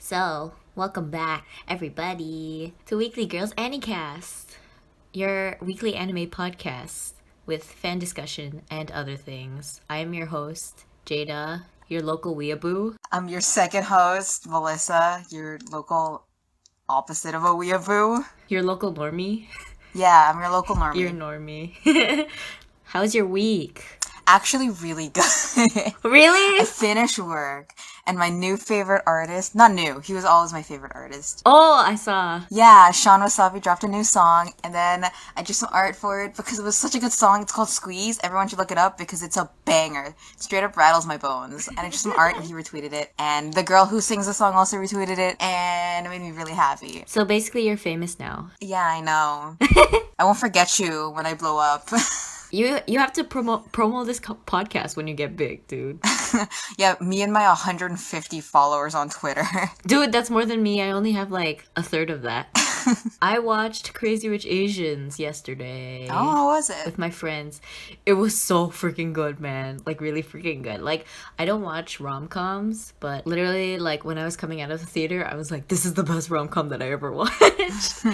So, welcome back, everybody, to Weekly Girls Anycast, your weekly anime podcast with fan discussion and other things. I am your host, Jada, your local weeaboo. I'm your second host, Melissa, your local opposite of a weeaboo. Your local normie. Yeah, I'm your local normie. Your normie. How's your week? Actually, really good. Really? I finished work, and my new favorite artist, not new, he was always my favorite artist. Oh, I saw. Yeah, Sean Wasabi dropped a new song, and then I did some art for it because it was such a good song. It's called Squeeze. Everyone should look it up because it's a banger. It straight up rattles my bones. And I did some art, and he retweeted it. And the girl who sings the song also retweeted it, and it made me really happy. So basically, you're famous now. Yeah, I know. I won't forget you when I blow up. You have to promo this podcast when you get big, dude. Yeah, me and my 150 followers on Twitter. Dude, that's more than me. I only have like a third of that. I watched Crazy Rich Asians yesterday. Oh, how was it? With my friends. It was so freaking good, man. Like, really freaking good. Like, I don't watch rom-coms, but literally, like, when I was coming out of the theater, I was like, this is the best rom-com that I ever watched.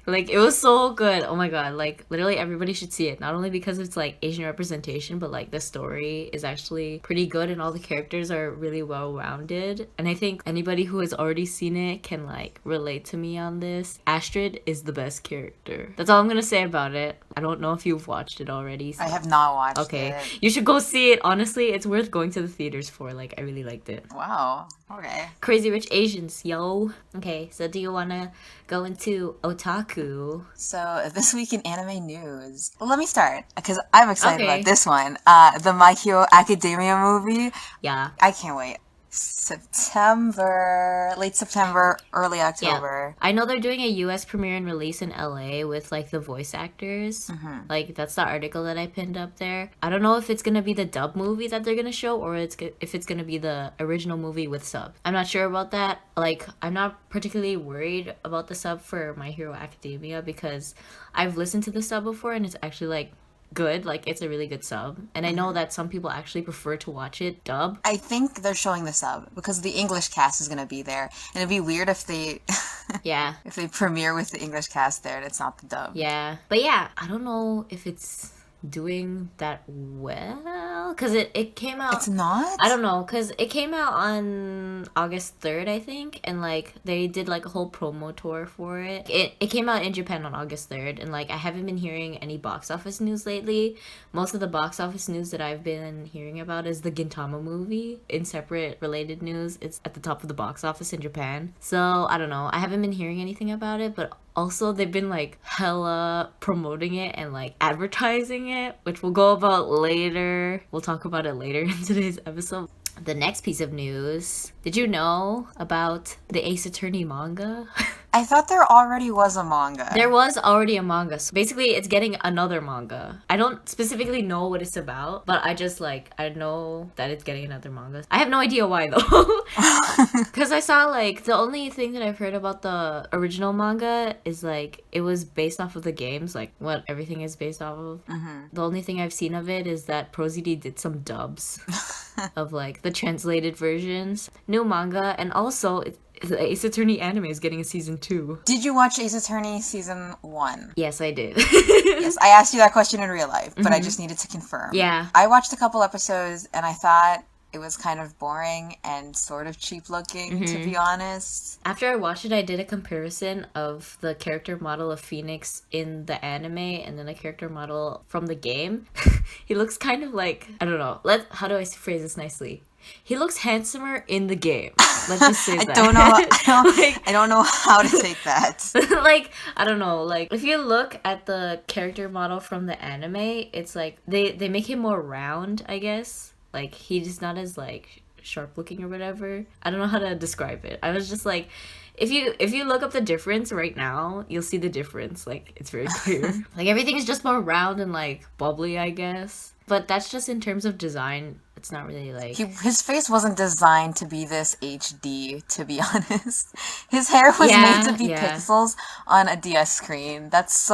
Like, it was so good. Oh my god. Like, literally everybody should see it. Not only because it's, like, Asian representation, but, like, the story is actually pretty good and all the characters are really well-rounded. And I think anybody who has already seen it can, like, relate to me on this. Astrid is the best character. That's all I'm gonna say about it. I don't know if you've watched it already. So. I have not watched it. Okay. You should go see it. Honestly, it's worth going to the theaters for. Like, I really liked it. Wow. Okay. Crazy Rich Asians, yo. Okay, so do you wanna go into Otaku? So, this week in anime news. Well, let me start, because I'm excited about this one. The My Hero Academia movie. Yeah. I can't wait. Late September, early October. Yeah. I know they're doing a US premiere and release in LA with like the voice actors. Mm-hmm. Like that's the article that I pinned up there. I don't know if it's gonna be the dub movie that they're gonna show or if it's gonna be the original movie with sub. I'm not sure about that. Like I'm not particularly worried about the sub for My Hero Academia because I've listened to the sub before and it's actually like good. Like it's a really good sub, and I know that some people actually prefer to watch it dub. I think they're showing the sub because the English cast is gonna be there, and it'd be weird if they yeah if they premiere with the English cast there and it's not the dub. Yeah, but yeah, I don't know if it's doing that well because it came out. It's not. I don't know because it came out on August 3rd, I think, and like they did like a whole promo tour for it. It came out in Japan on August 3rd, and like I haven't been hearing any box office news lately. Most of the box office news that I've been hearing about is the Gintama movie. In separate related news, it's at the top of the box office in Japan. So I don't know. I haven't been hearing anything about it, but also they've been like hella promoting it and like advertising it, which we'll go about later. We'll talk about it later in today's episode. The next piece of news. Did you know about the Ace Attorney manga? I thought there already was a manga. There was already a manga. So basically, it's getting another manga. I don't specifically know what it's about, but I just like, I know that it's getting another manga. I have no idea why though. Because I saw like, the only thing that I've heard about the original manga is like, it was based off of the games, like what everything is based off of. Mm-hmm. The only thing I've seen of it is that ProZD did some dubs of like the translated versions. New manga, and also the Ace Attorney anime is getting a season 2. Did you watch Ace Attorney season 1? Yes, I did. Yes, I asked you that question in real life, but I just needed to confirm. Yeah. I watched a couple episodes and I thought it was kind of boring and sort of cheap looking, to be honest. After I watched it, I did a comparison of the character model of Phoenix in the anime and then a character model from the game. He looks kind of like, I don't know, how do I phrase this nicely? He looks handsomer in the game. Let's just say that. I don't know how to take that. Like, I don't know. Like, if you look at the character model from the anime, it's like they make him more round, I guess. Like, he's not as like sharp looking or whatever. I don't know how to describe it. I was just like, if you look up the difference right now, you'll see the difference. Like, it's very clear. Like, everything is just more round and like bubbly, I guess. But that's just in terms of design. It's not really like... His face wasn't designed to be this HD, to be honest. His hair was made to be pixels on a DS screen. That's,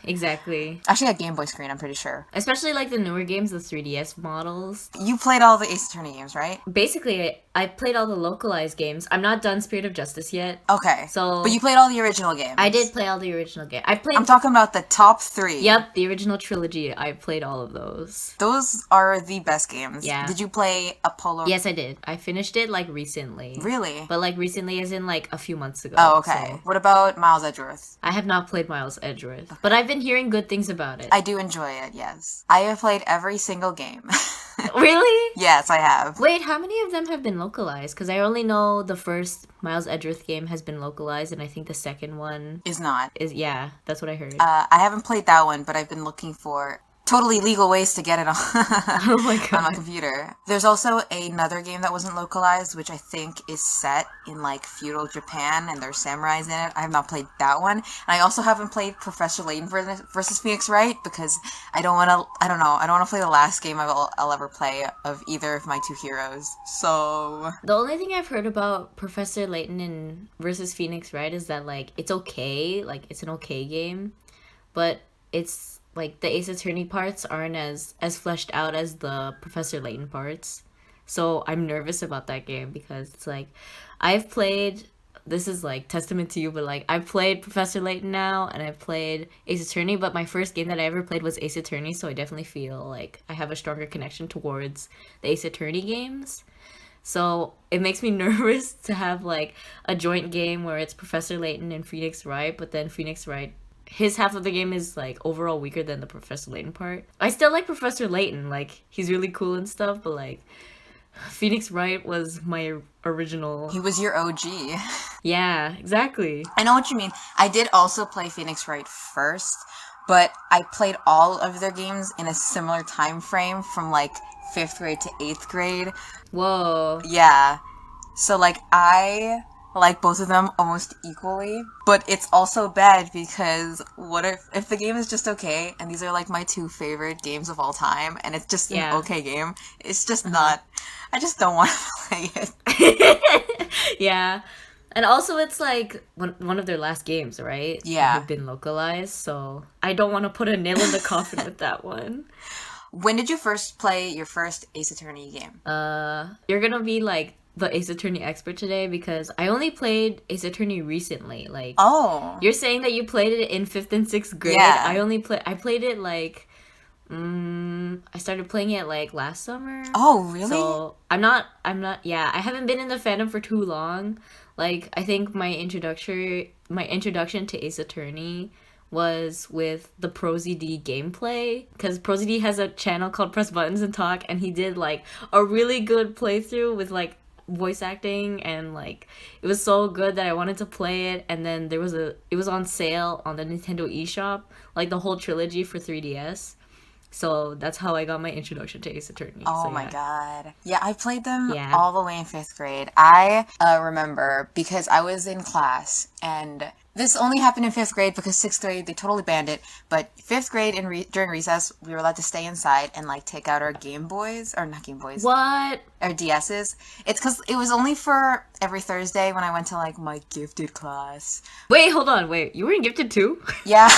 Exactly. Actually, a Game Boy screen, I'm pretty sure. Especially, like, the newer games, the 3DS models. You played all the Ace Attorney games, right? Basically, I played all the localized games. I'm not done Spirit of Justice yet. Okay. So... But you played all the original games. I did play all the original games. I'm talking about the top 3. Yep, the original trilogy. I played all of those. Those are the best games. Yeah. Did you play Apollo? Yes, I did. I finished it, like, recently. Really? But, like, recently as in, like, a few months ago. Oh, okay. So. What about Miles Edgeworth? I have not played Miles Edgeworth, but I've been hearing good things about it. I do enjoy it, yes. I have played every single game. Really? Yes, I have. Wait, how many of them have been localized? Because I only know the first Miles Edgeworth game has been localized, and I think the second one... Is not. Yeah, that's what I heard. I haven't played that one, but I've been looking for totally legal ways to get it on, oh my God. on my computer. There's also another game that wasn't localized, which I think is set in, like, feudal Japan, and there's samurais in it. I have not played that one. And I also haven't played Professor Layton versus Phoenix Wright, because I don't want to play the last game I'll ever play of either of my two heroes. So... The only thing I've heard about Professor Layton and versus Phoenix Wright is that, like, it's okay. Like, it's an okay game, but it's... like, the Ace Attorney parts aren't as fleshed out as the Professor Layton parts. So I'm nervous about that game because it's like, I've played, this is like testament to you, but like, I've played Professor Layton now, and I've played Ace Attorney, but my first game that I ever played was Ace Attorney, so I definitely feel like I have a stronger connection towards the Ace Attorney games. So it makes me nervous to have like a joint game where it's Professor Layton and Phoenix Wright, but then Phoenix Wright, his half of the game is, like, overall weaker than the Professor Layton part. I still like Professor Layton. Like, he's really cool and stuff, but, like, Phoenix Wright was my original... He was your OG. Yeah, exactly. I know what you mean. I did also play Phoenix Wright first, but I played all of their games in a similar time frame from, like, 5th grade to 8th grade. Whoa. Yeah. So, like, I... like both of them almost equally, but it's also bad because what if the game is just okay, and these are like my two favorite games of all time, and it's just an okay game, it's just not, I just don't want to play it. Yeah, and also it's like one of their last games, right? Yeah. Have been localized, so I don't want to put a nail in the coffin with that one. When did you first play your first Ace Attorney game? You're gonna be like the Ace Attorney expert today because I only played Ace Attorney recently. Like, oh, you're saying that you played it in 5th and 6th grade. Yeah. I played it like, I started playing it like last summer. Oh, really? So I'm not, yeah, I haven't been in the fandom for too long. Like, I think my introduction to Ace Attorney was with the ProZD gameplay, because ProZD has a channel called Press Buttons and Talk, and he did like a really good playthrough with like voice acting, and like it was so good that I wanted to play it. And then it was on sale on the Nintendo eShop, like the whole trilogy for 3DS. So that's how I got my introduction to Ace Attorney. Oh so, my yeah. God. Yeah, I played them all the way in 5th grade. I remember because I was in class, and this only happened in 5th grade because 6th grade, they totally banned it. But 5th grade, during recess, we were allowed to stay inside and, like, take out our Game Boys. Or not Game Boys. What? Our DSs. It's because it was only for every Thursday when I went to, like, my gifted class. Wait, hold on. Wait, you were in gifted too? Yeah.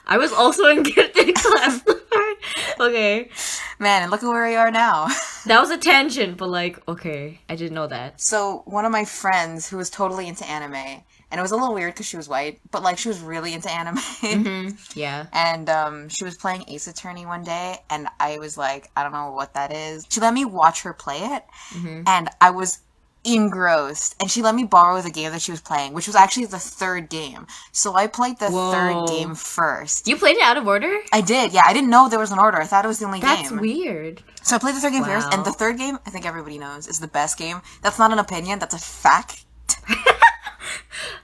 I was also in gifted class. Okay. Man, and look at where we are now. That was a tangent, but like, okay, I didn't know that. So, one of my friends who was totally into anime, and it was a little weird because she was white, but like she was really into anime. Mm-hmm. Yeah. And she was playing Ace Attorney one day, and I was like, I don't know what that is. She let me watch her play it, and I was engrossed, and she let me borrow the game that she was playing, which was actually the 3rd game. So I played the 3rd game first. You played it out of order? I did, yeah. I didn't know there was an order. I thought it was the only game. That's weird. So I played the 3rd game first, and the 3rd game, I think everybody knows, is the best game. That's not an opinion, that's a fact.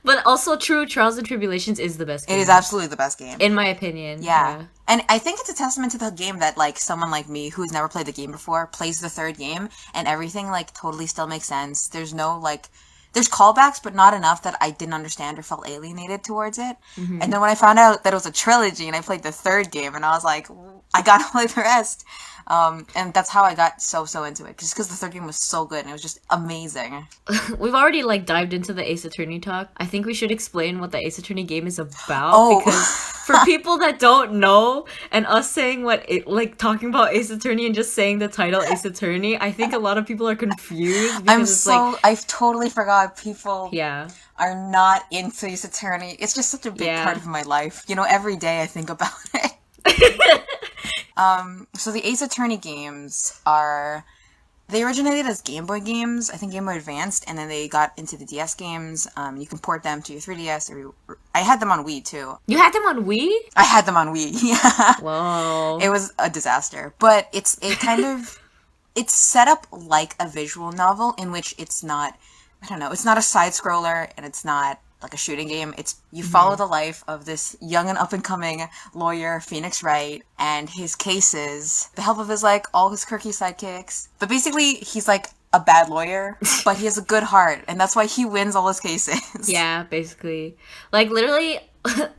But also true, Trials and Tribulations is the best game. It is absolutely the best game. In my opinion. Yeah. And I think it's a testament to the game that, like, someone like me who's never played the game before plays the 3rd game, and everything, like, totally still makes sense. There's no, like, there's callbacks, but not enough that I didn't understand or felt alienated towards it. And then when I found out that it was a trilogy and I played the 3rd game, and I was like, I gotta play the rest. And that's how I got so into it, just because the third game was so good and it was just amazing. We've already like dived into the Ace Attorney talk. I think we should explain what the Ace Attorney game is about, because for people that don't know, and us saying like talking about Ace Attorney and just saying the title Ace Attorney, I think a lot of people are confused. I've totally forgot people yeah. are not into Ace Attorney. It's just such a big part of my life. You know, every day I think about it. So the Ace Attorney games they originated as Game Boy games, I think Game Boy Advanced, and then they got into the DS games. You can port them to your 3DS, I had them on Wii too. You had them on Wii? I had them on Wii, yeah. Whoa. It was a disaster, but it's set up like a visual novel in which it's not a side scroller and it's not like a shooting game. You follow the life of this young and up and coming lawyer, Phoenix Wright, and his cases, the help of all his quirky sidekicks. But basically, he's like a bad lawyer, but he has a good heart, and that's why he wins all his cases. Yeah, basically. Like, literally,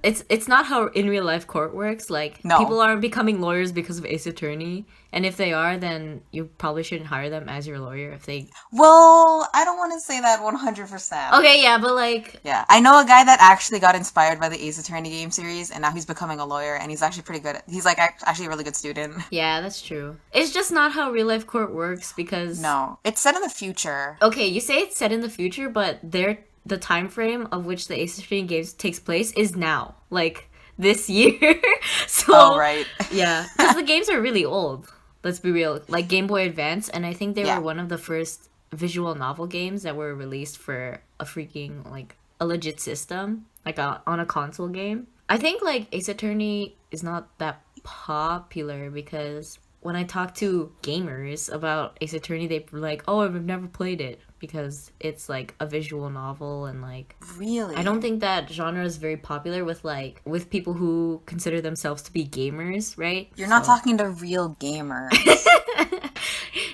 it's not how in real life court works. Like, no. People aren't becoming lawyers because of Ace Attorney. And if they are, then you probably shouldn't hire them as your lawyer if they... Well, I don't want to say that 100%. Okay, yeah, but like... Yeah, I know a guy that actually got inspired by the Ace Attorney game series, and now he's becoming a lawyer, and he's actually pretty good. He's like actually a really good student. Yeah, that's true. It's just not how real life court works, because... No, it's set in the future. Okay, you say it's set in the future, but the time frame of which the Ace Attorney games takes place is now. Like, this year. So... Oh, right. Yeah, because the games are really old. Let's be real, like Game Boy Advance, and I think they were one of the first visual novel games that were released for a freaking, like, a legit system, like on a console game. I think, like, Ace Attorney is not that popular because when I talk to gamers about Ace Attorney, they're like, oh, I've never played it because it's, like, a visual novel and, like... Really? I don't think that genre is very popular with people who consider themselves to be gamers, right? You're not talking to real gamers.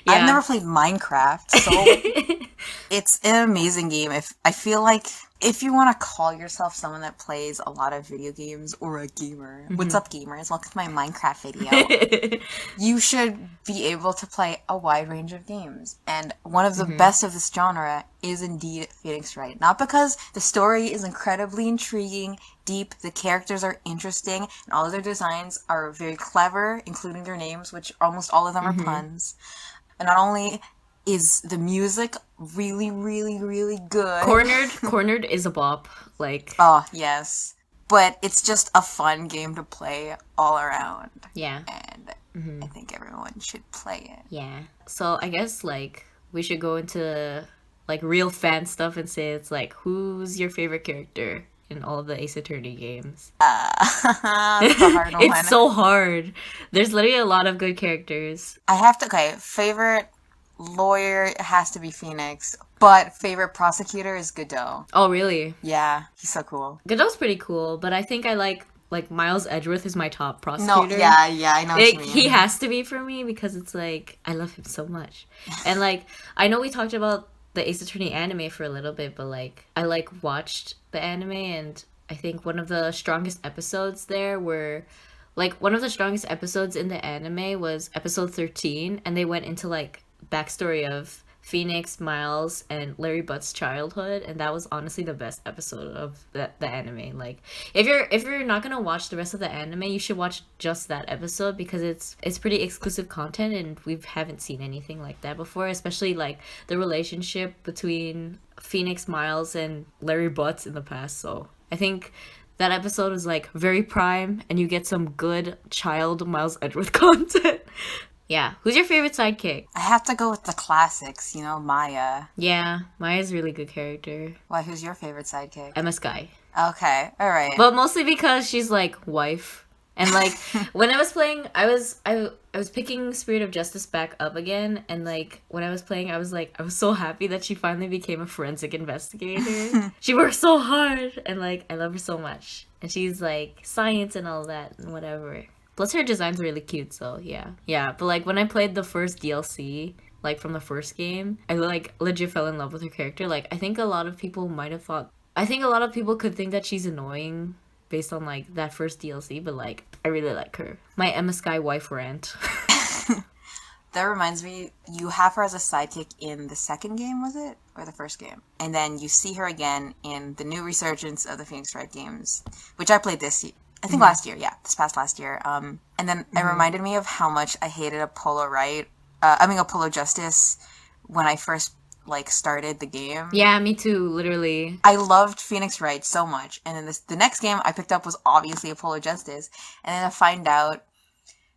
Yeah. I've never played Minecraft, so it's an amazing game. I feel like if you want to call yourself someone that plays a lot of video games or a gamer, what's up, gamers? Welcome to my Minecraft video. You should be able to play a wide range of games. And one of the best of this genre is indeed Phoenix Wright. Not because the story is incredibly intriguing, deep, the characters are interesting, and all of their designs are very clever, including their names, which almost all of them are puns. And not only is the music really, really, really good. Cornered is a bop. Like... Oh, yes. But it's just a fun game to play all around. Yeah. And I think everyone should play it. Yeah. So I guess, like, we should go into, like, real fan stuff and say it's, like, who's your favorite character in all of the Ace Attorney games? It's a hard one. It's so hard. There's literally a lot of good characters. Favorite lawyer has to be Phoenix, but favorite prosecutor is Godot. Oh, really? Yeah, he's so cool. Godot's pretty cool, but I think I like Miles Edgeworth is my top prosecutor. No, yeah, I know what you mean. He has to be for me because it's like, I love him so much. And like, I know we talked about the Ace Attorney anime for a little bit, but like, I like watched the anime, and I think one of the strongest episodes there were, like, one of the strongest episodes in the anime was episode 13, and they went into like backstory of Phoenix, Miles, and Larry Butt's childhood, and that was honestly the best episode of the anime. Like, if you're not gonna watch the rest of the anime, you should watch just that episode because it's pretty exclusive content, and we haven't seen anything like that before, especially like the relationship between Phoenix, Miles, and Larry Butts in the past. So I think that episode is like very prime, and you get some good child Miles Edgeworth content. Yeah. Who's your favorite sidekick? I have to go with the classics, Maya. Yeah, Maya's a really good character. Why, who's your favorite sidekick? Emma Sky. Okay, alright. But mostly because she's like wife. And like when I was playing, I was picking Spirit of Justice back up again, and like when I was playing, I was so happy that she finally became a forensic investigator. She works so hard, and like I love her so much. And she's like science and all that and whatever. Plus her design's really cute, so yeah. Yeah, but like when I played the first DLC, like from the first game, I like legit fell in love with her character. Like I think a lot of people could think that she's annoying based on like that first DLC, but like I really like her. My Emma Sky wife rant. That reminds me, you have her as a sidekick in the second game, was it? Or the first game? And then you see her again in the new resurgence of the Phoenix Wright games, which I played this year. I think last year, yeah, this past last year. And then it reminded me of how much I hated Apollo Justice when I first like started the game. Yeah, me too, literally. I loved Phoenix Wright so much, and then the next game I picked up was obviously Apollo Justice, and then I find out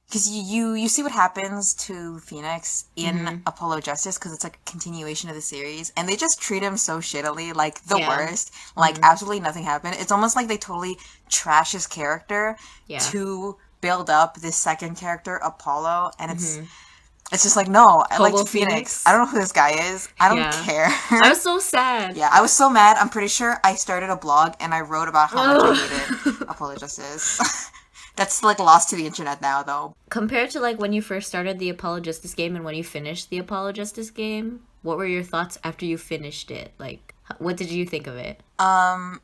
because you see what happens to Phoenix in Apollo Justice because it's like a continuation of the series, and they just treat him so shittily, like the worst, like absolutely nothing happened. It's almost like they totally trash his character to build up this second character, Apollo, and it's just like, no, I liked Phoenix. I don't know who this guy is. I don't care. I was so sad. Yeah, I was so mad. I'm pretty sure I started a blog and I wrote about how much I hated Apollo Justice. That's like lost to the internet now, though. Compared to like when you first started the Apollo Justice game and when you finished the Apollo Justice game, what were your thoughts after you finished it? Like, what did you think of it? I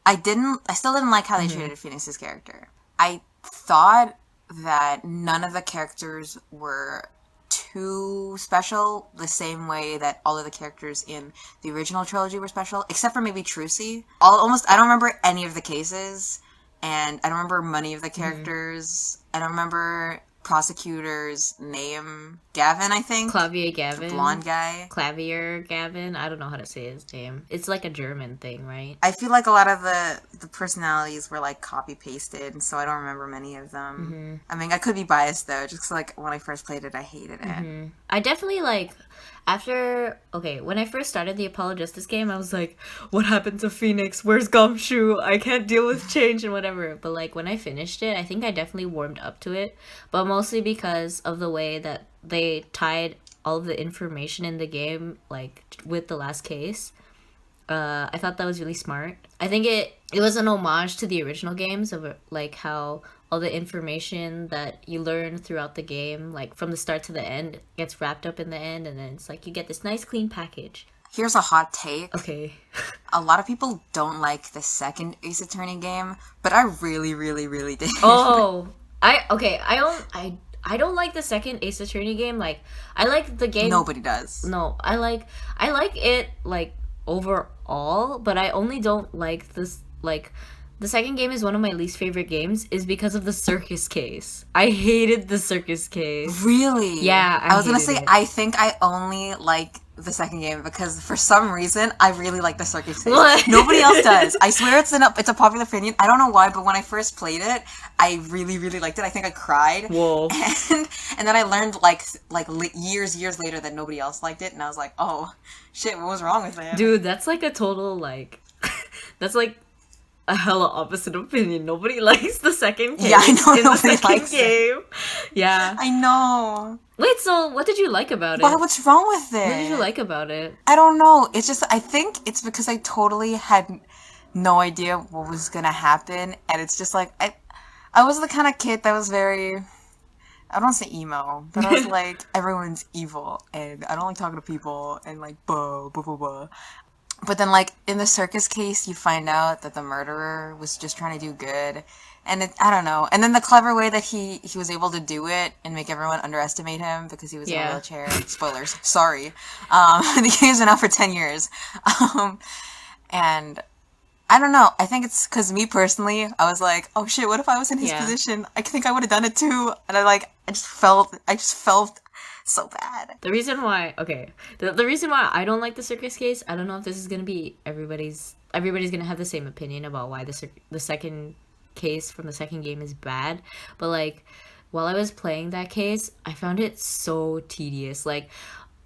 still didn't like how they treated Phoenix's character. I thought that none of the characters were too special the same way that all of the characters in the original trilogy were special, except for maybe Trucy. I don't remember any of the cases, and I don't remember many of the characters. I don't remember Prosecutor's name. Gavin, I think. Clavier Gavin. The blonde guy. Clavier Gavin. I don't know how to say his name. It's like a German thing, right? I feel like a lot of the personalities were like copy pasted, so I don't remember many of them. I mean, I could be biased though, just like when I first played it, I hated it. I definitely like when I first started the Apollo Justice game, I was like, what happened to Phoenix? Where's Gumshoe? I can't deal with change and whatever. But like when I finished it, I think I definitely warmed up to it, but mostly because of the way that they tied all of the information in the game like with the last case. I thought that was really smart. I think it was an homage to the original games of like how all the information that you learn throughout the game, like from the start to the end, gets wrapped up in the end, and then it's like you get this nice clean package. Here's a hot take. Okay. A lot of people don't like the second Ace Attorney game, but I really, really, really did. Oh, I don't like the second Ace Attorney game. Like, I like the game. Nobody does. No, I like it like overall, but I only don't like this like. The second game is one of my least favorite games is because of the circus case. I hated the circus case. Really? Yeah, I was gonna say, I think I only like the second game because for some reason I really like the circus case. What? Nobody else does. I swear it's a popular opinion. I don't know why, but when I first played it, I really, really liked it. I think I cried. Whoa. And then I learned years later that nobody else liked it, and I was like, oh shit, what was wrong with it? Dude, that's like a total like that's like a hella opposite opinion. Nobody likes the second game. Yeah, I know. In Nobody the second likes game. It. Yeah. I know. Wait, so what did you like about it? What's wrong with it? What did you like about it? I don't know. It's just, I think it's because I totally had no idea what was gonna happen, and it's just like, I was the kind of kid that was very, I don't want to say emo, but I was like, everyone's evil, and I don't like talking to people, and like, blah, blah, blah, blah. But then, like, in the circus case, you find out that the murderer was just trying to do good. And I don't know. And then the clever way that he was able to do it and make everyone underestimate him because he was in a wheelchair. Spoilers. Sorry. The game's been out for 10 years. And I don't know. I think it's because me personally, I was like, oh shit, what if I was in his position? I think I would have done it too. And I just felt so bad. The reason why the reason why I don't like the circus case, I don't know if this is gonna be everybody's gonna have the same opinion about why the second case from the second game is bad, but like while I was playing that case, I found it so tedious. Like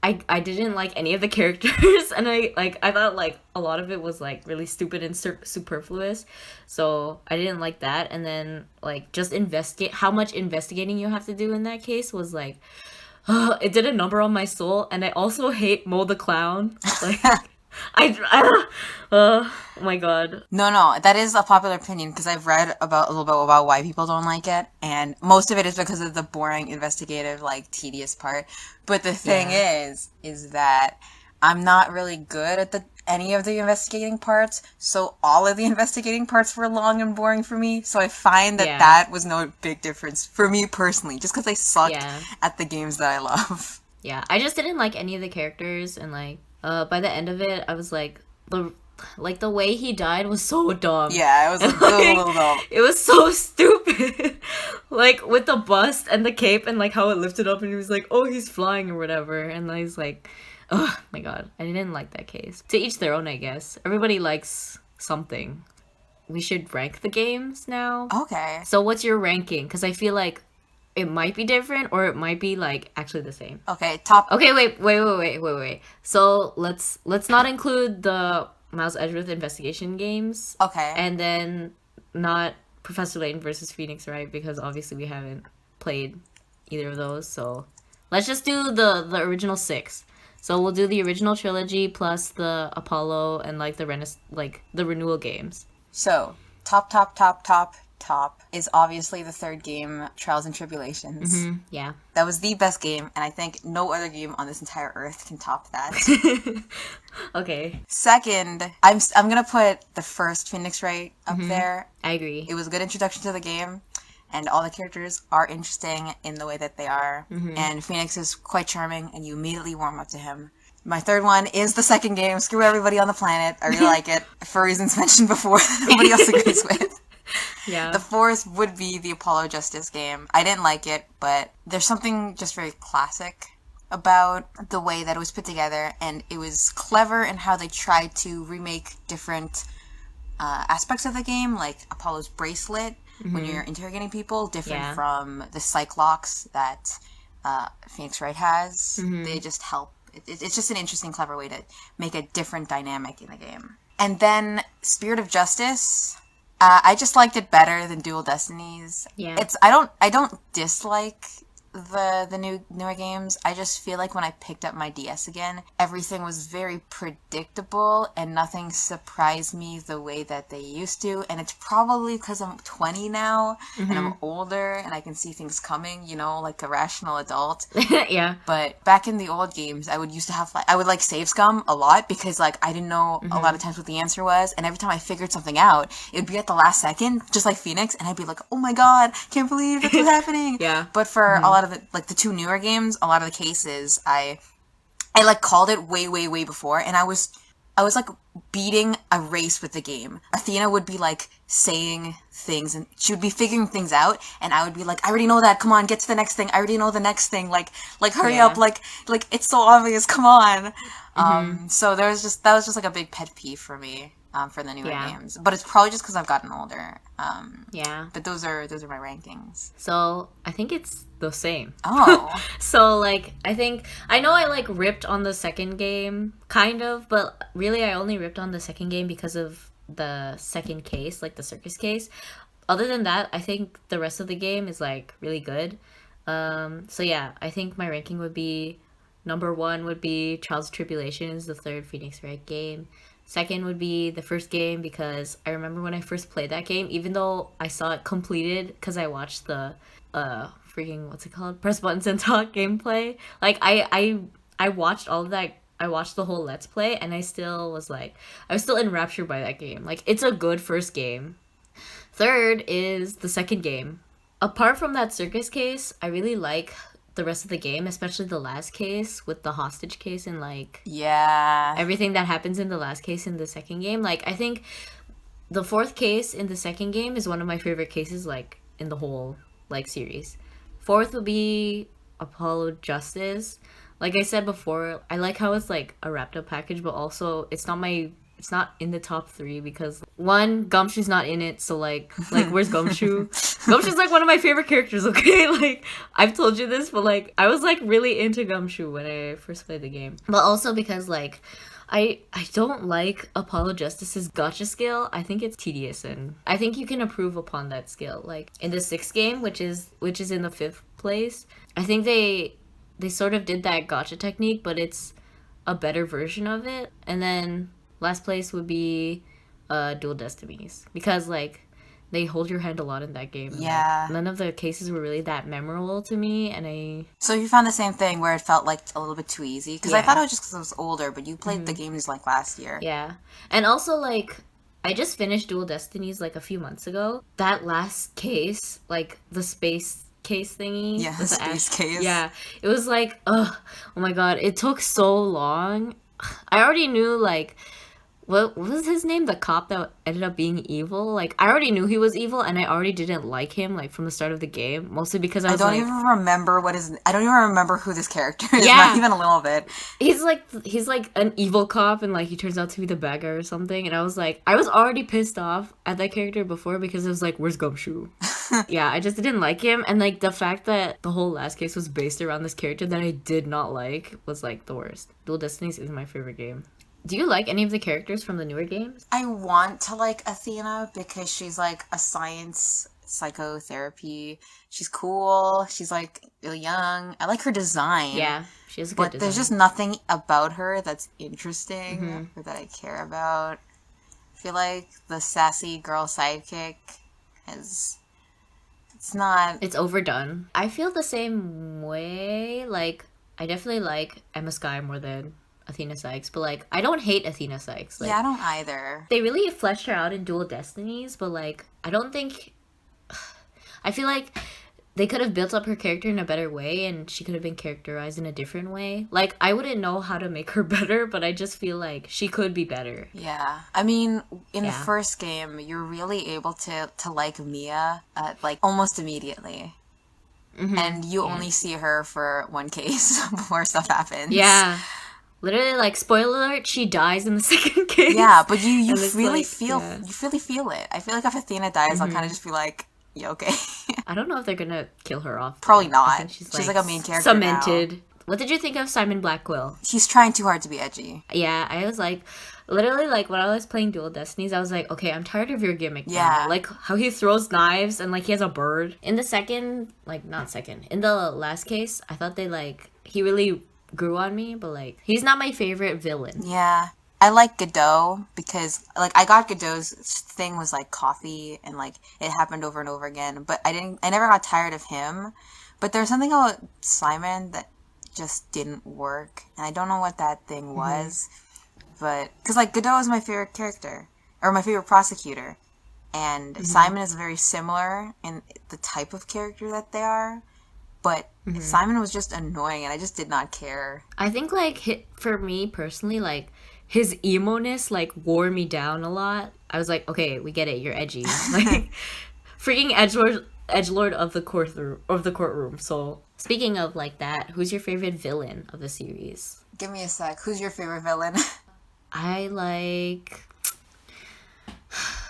I didn't like any of the characters, and I thought like a lot of it was like really stupid and superfluous, so I didn't like that. And then like just how much investigating you have to do in that case was like it did a number on my soul. And I also hate Mo the Clown. Like, oh my god. No, that is a popular opinion because I've read a little bit about why people don't like it, and most of it is because of the boring, investigative, like, tedious part. But the thing is that I'm not really good at any of the investigating parts, so all of the investigating parts were long and boring for me. So I find that Yeah. that was no big difference for me personally, just because I suck Yeah. at the games that I love. Yeah, I just didn't like any of the characters, and like by the end of it, I was like the way he died was so dumb. Yeah, it was And, a little dumb. it was so stupid. Like with the bust and the cape and like how it lifted up and he was like, oh, he's flying or whatever, and I was like, oh my god, I didn't like that case. To each their own, I guess. Everybody likes something. We should rank the games now. Okay. So what's your ranking? Because I feel like it might be different or it might be like actually the same. Okay, top. Okay, wait. So let's not include the Miles Edgeworth investigation games. Okay. And then not Professor Layton versus Phoenix Wright, because obviously we haven't played either of those. So let's just do the original 6. So we'll do the original trilogy plus the Apollo and like the the renewal games. So, top is obviously the third game, Trials and Tribulations. Yeah. That was the best game, and I think no other game on this entire earth can top that. Okay. Second, I'm gonna put the first Phoenix Wright up there. I agree. It was a good introduction to the game, and all the characters are interesting in the way that they are. And Phoenix is quite charming, and you immediately warm up to him. My third one is the second game, Screw Everybody on the Planet. I really like it, for reasons mentioned before that nobody else agrees with. Yeah. The fourth would be the Apollo Justice game. I didn't like it, but there's something just very classic about the way that it was put together, and it was clever in how they tried to remake different aspects of the game, like Apollo's bracelet when you're interrogating people, different from the Cyclops that Phoenix Wright has. They just help. It's just an interesting, clever way to make a different dynamic in the game. And then Spirit of Justice. I just liked it better than Dual Destinies. Yeah. I don't dislike the newer games. I just feel like when I picked up my DS again, everything was very predictable and nothing surprised me the way that they used to. And it's probably because I'm 20 now and I'm older and I can see things coming, like a rational adult. Yeah. But back in the old games, I would save scum a lot because like I didn't know a lot of times what the answer was, and every time I figured something out, it would be at the last second, just like Phoenix, and I'd be like, "Oh my god, can't believe that's what's happening!" Yeah. But for a lot of the 2 newer games, a lot of the cases, I like called it way before, and I was like beating a race with the game. Athena would be like saying things and she would be figuring things out, and I would be like, I already know that, come on, get to the next thing, I already know the next thing, like hurry up, like it's so obvious, come on. So that was just like a big pet peeve for me for the newer games, but it's probably just because I've gotten older. But those are my rankings. So I think it's the same. Oh. So like I know I like ripped on the second game kind of, but really I only ripped on the second game because of the second case, like the circus case. Other than that, I think the rest of the game is like really good. So yeah, I think my ranking would be number 1 would be Trials and Tribulations, the third Phoenix Wright game. Second would be the first game, because I remember when I first played that game, even though I saw it completed because I watched the what's it called, press buttons and talk gameplay. Like I watched all of that. I watched the whole Let's Play, and I was still enraptured by that game. Like, it's a good first game. Third is the second game. Apart from that circus case, I really like the rest of the game, especially the last case with the hostage case and everything that happens in the last case in the second game. Like, I think the fourth case in the second game is one of my favorite cases, like, in the whole series. Fourth would be Apollo Justice. Like I said before, I like how it's like a wrapped up package, but also it's not in the top 3 because 1, Gumshoe's not in it, so like where's Gumshoe? Gumshoe's like one of my favorite characters, okay? Like, I've told you this, but like I was like really into Gumshoe when I first played the game. But also because like I don't like Apollo Justice's gotcha skill. I think it's tedious, and I think you can improve upon that skill. Like in the 6th game, which is in the 5th place, I think they sort of did that gotcha technique, but it's a better version of it. And then last place would be Dual Destinies, because like They hold your hand a lot in that game. And, Yeah. none of the cases were really that memorable to me, and So you found the same thing where it felt like a little bit too easy? Because I Yeah. thought it was just because I was older, but you played the games like last year. Yeah. And also, like, I just finished Dual Destinies, like, a few months ago. That last case, like, the space case thingy. Yeah, with the space case. Yeah. It was like, ugh, oh my god. It took so long. I already knew, like, what was his name? The cop that ended up being evil? Like, I already knew he was evil, and I already didn't like him, like, from the start of the game. Mostly because I was don't like... even remember I don't even remember who this character is, Yeah. not even a little bit. He's like an evil cop, and like he turns out to be the bad guy or something, and I was already pissed off at that character before because it was like, where's Gumshoe? Yeah, I just didn't like him, and like the fact that the whole last case was based around this character that I did not like was like the worst. Dual Destinies is my favorite game. Do you like any of the characters from the newer games? I want to like Athena because she's like a science psychotherapy. She's cool. She's like really young. I like her design. Yeah, she has a good But design. there's just nothing about her that's interesting or that I care about. I feel like the sassy girl sidekick is... It's overdone. I feel the same way. Like, I definitely like Emma Skye more than Athena Sykes, but like, I don't hate Athena Sykes. Like, yeah, I don't either. they really fleshed her out in Dual Destinies, but like, I don't think... I feel like they could have built up her character in a better way, and she could have been characterized in a different way. Like, I wouldn't know how to make her better, but I just feel like she could be better. Yeah. I mean, in the first game, you're really able to like Mia, like, almost immediately. And you only see her for one case before stuff happens. Yeah. Literally, like, spoiler alert, she dies in the second case. Yeah, but you And it's really like, feel yeah. you really feel it. I feel like if Athena dies, I'll kind of just be like, yeah, okay. I don't know if they're gonna kill her off. Probably I not. think She's like a main character cemented. now. What did you think of Simon Blackwell? He's trying too hard to be edgy. Yeah, I was like, literally, like, when I was playing Dual Destinies, I was like, okay, I'm tired of your gimmick Yeah. now. Like, how he throws knives and, like, he has a bird. In the in the last case, I thought he really grew on me, but, like, he's not my favorite villain. Yeah. I like Godot because, like, I got Godot's thing was, like, coffee and, like, it happened over and over again. But I never got tired of him. But there's something about Simon that just didn't work. And I don't know what that thing was. But, because, like, Godot is my favorite character. Or my favorite prosecutor. And Simon is very similar in the type of character that they are. But Simon was just annoying and I just did not care. I think, like, for me personally, like, his emo-ness, like, wore me down a lot. I was like, okay, we get it, you're edgy. Like, freaking edgelord of the courtroom. So, speaking of, like, that, who's your favorite villain of the series? Give me a sec. Who's your favorite villain? I like...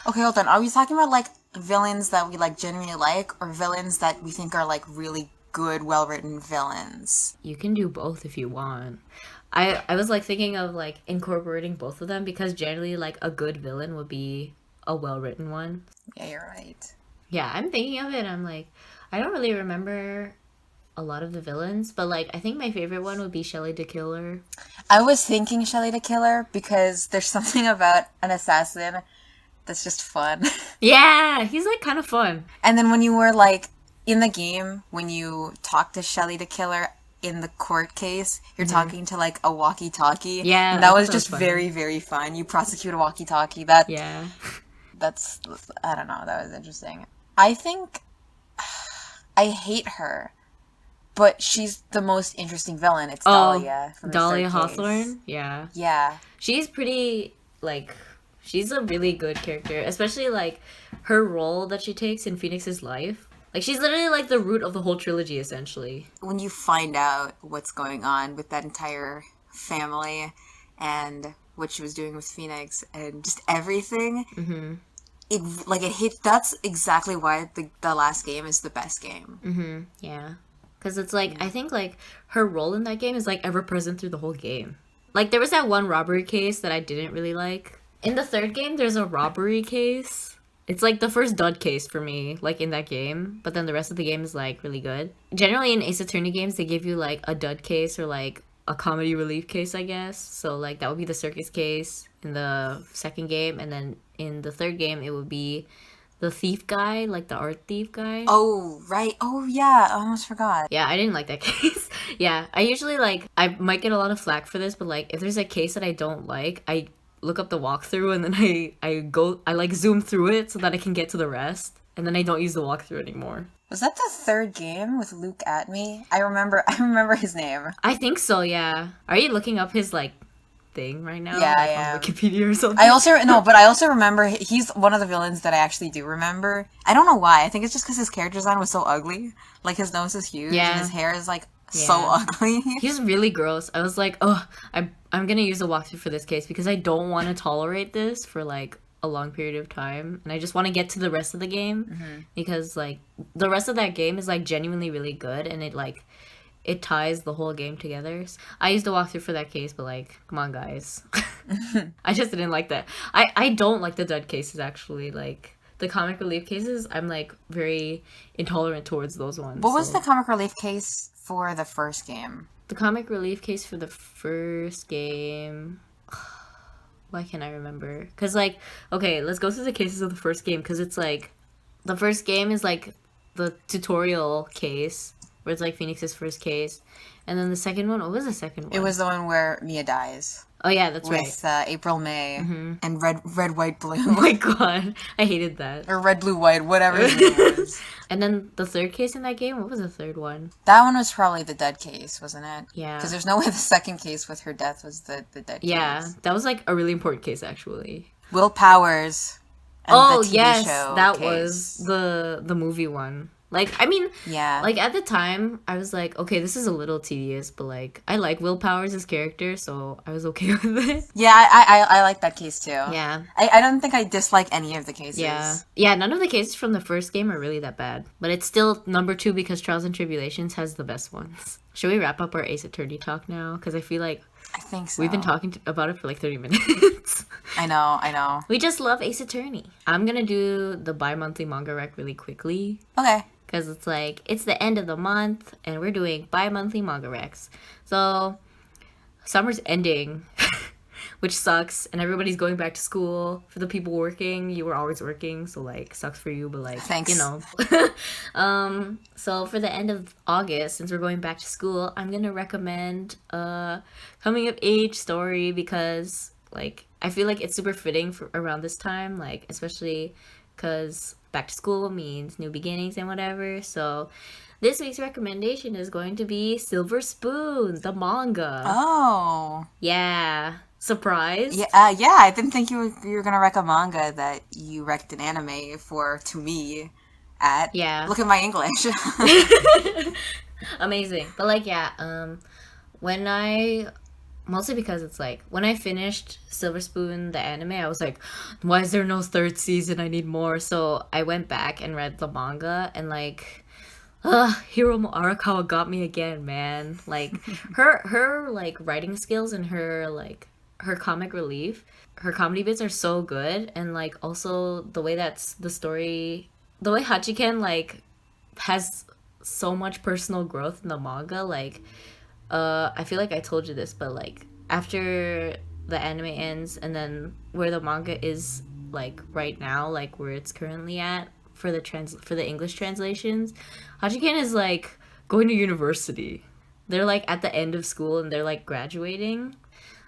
Okay, hold on. Are we talking about, like, villains that we, like, genuinely like, or villains that we think are, like, really good, well-written villains? You can do both if you want. I was, like, thinking of, like, incorporating both of them because generally, like, a good villain would be a well-written one. Yeah, you're right. Yeah, I'm thinking of it. I'm like, I don't really remember a lot of the villains, but, like, I think my favorite one would be Shelley the Killer. I was thinking Shelley the Killer because there's something about an assassin that's just fun. Yeah, he's, like, kind of fun. And then when you were, like, in the game, when you talk to Shelley the Killer in the court case, you're talking to, like, a walkie-talkie. Yeah, And that I was thought just that was funny. very, very fun. You prosecute a walkie-talkie. Yeah. That's, I don't know, that was interesting. I think, I hate her, but she's the most interesting villain. It's Dahlia from the Dahlia third case. Hawthorne? Yeah. Yeah. She's pretty, like, she's a really good character, especially, like, her role that she takes in Phoenix's life. Like, she's literally, like, the root of the whole trilogy, essentially. When you find out what's going on with that entire family and what she was doing with Phoenix and just everything, it hit. That's exactly why the last game is the best game. Yeah. Because it's, like, I think, like, her role in that game is, like, ever present through the whole game. Like, there was that one robbery case that I didn't really like. In the third game, there's a robbery case. It's, like, the first dud case for me, like, in that game. But then the rest of the game is, like, really good. Generally, in Ace Attorney games, they give you, like, a dud case or, like, a comedy relief case, I guess. So, like, that would be the circus case in the second game. And then in the third game, it would be the thief guy, like the art thief guy. Oh, right. Oh, yeah. I almost forgot. Yeah, I didn't like that case. Yeah, I usually like, I might get a lot of flack for this, but like if there's a case that I don't like, I look up the walkthrough and then I like zoom through it so that I can get to the rest, and then I don't use the walkthrough anymore. Was that the third game with Luke at me? I remember his name. I think so, yeah. Are you looking up his like thing right now? Yeah, like, I am. on Wikipedia or something? I also remember he's one of the villains that I actually do remember. I don't know why. I think it's just because his character design was so ugly. Like, his nose is huge Yeah. and his hair is like so ugly. He's really gross. I was like, oh, I'm gonna use a walkthrough for this case because I don't want to tolerate this for like a long period of time, and I just want to get to the rest of the game because like the rest of that game is like genuinely really good, and it ties the whole game together. I used a walkthrough for that case, but like, come on, guys. I just didn't like that. I don't like the dud cases, actually. Like, the comic relief cases, I'm like very intolerant towards those ones. What was the comic relief case for the first game? The comic relief case for the first game... Why can't I remember? Because, like, okay, let's go through the cases of the first game, because it's, like, the first game is, like, the tutorial case, where it's, like, Phoenix's first case, and then the second one, what was the second one? It was the one where Mia dies. Oh, yeah, that's right. With April May and red, white, blue. Oh my god, I hated that. Or red, blue, white, whatever his name was. And then the third case in that game, what was the third one? That one was probably the dead case, wasn't it? Yeah. Because there's no way the second case with her death was the dead Yeah, case. that was, like, a really important case, actually. Will Powers. And Oh, the TV yes, show that case. was the movie one. Like, I mean, Yeah. like, at the time, I was like, okay, this is a little tedious, but, like, I like Will Powers' character, so I was okay with it. Yeah, I like that case too. Yeah. I don't think I dislike any of the cases. Yeah. Yeah, none of the cases from the first game are really that bad. But it's still number 2 because Trials and Tribulations has the best ones. Should we wrap up our Ace Attorney talk now? Because I feel like I think so. we've been talking about it for like 30 minutes. I know. We just love Ace Attorney. I'm going to do the bi-monthly manga rec really quickly. Okay. Because it's like, it's the end of the month, and we're doing bi-monthly manga recs. So, summer's ending, which sucks, and everybody's going back to school. For the people working, you were always working, so, like, sucks for you, but, like, Thanks. you know. So, for the end of August, since we're going back to school, I'm going to recommend a coming-of-age story because, like, I feel like it's super fitting for around this time, like, especially because back to school means new beginnings and whatever. So this week's recommendation is going to be Silver Spoon, the manga. Oh. Yeah. Surprise? Yeah, I didn't think you were gonna rec a manga that you rec'd an anime for to me at. Yeah. Look at my English. Amazing. But like, yeah, mostly because it's like, when I finished Silver Spoon, the anime, I was like, why is there no third season? I need more. So I went back and read the manga, and like, Hiromu Arakawa got me again, man. Like, her like writing skills and her comic relief, her comedy bits are so good, and like also the way that's the story, the way Hachiken like has so much personal growth in the manga, like. I feel like I told you this, but like after the anime ends and then where the manga is like right now, like where it's currently at for the English translations, Hachiken is like going to university. They're like at the end of school and they're like graduating.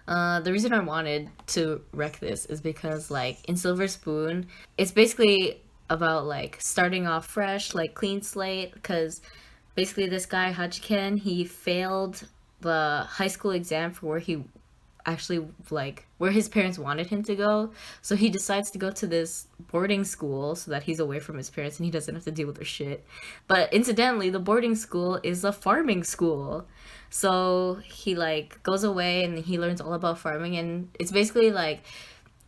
The reason I wanted to rec this is because like in Silver Spoon, it's basically about like starting off fresh, like clean slate, because basically this guy Hachiken, he failed the high school exam for where he actually like where his parents wanted him to go, so he decides to go to this boarding school so that he's away from his parents and he doesn't have to deal with their shit. But incidentally, the boarding school is a farming school, so he like goes away and he learns all about farming, and it's basically like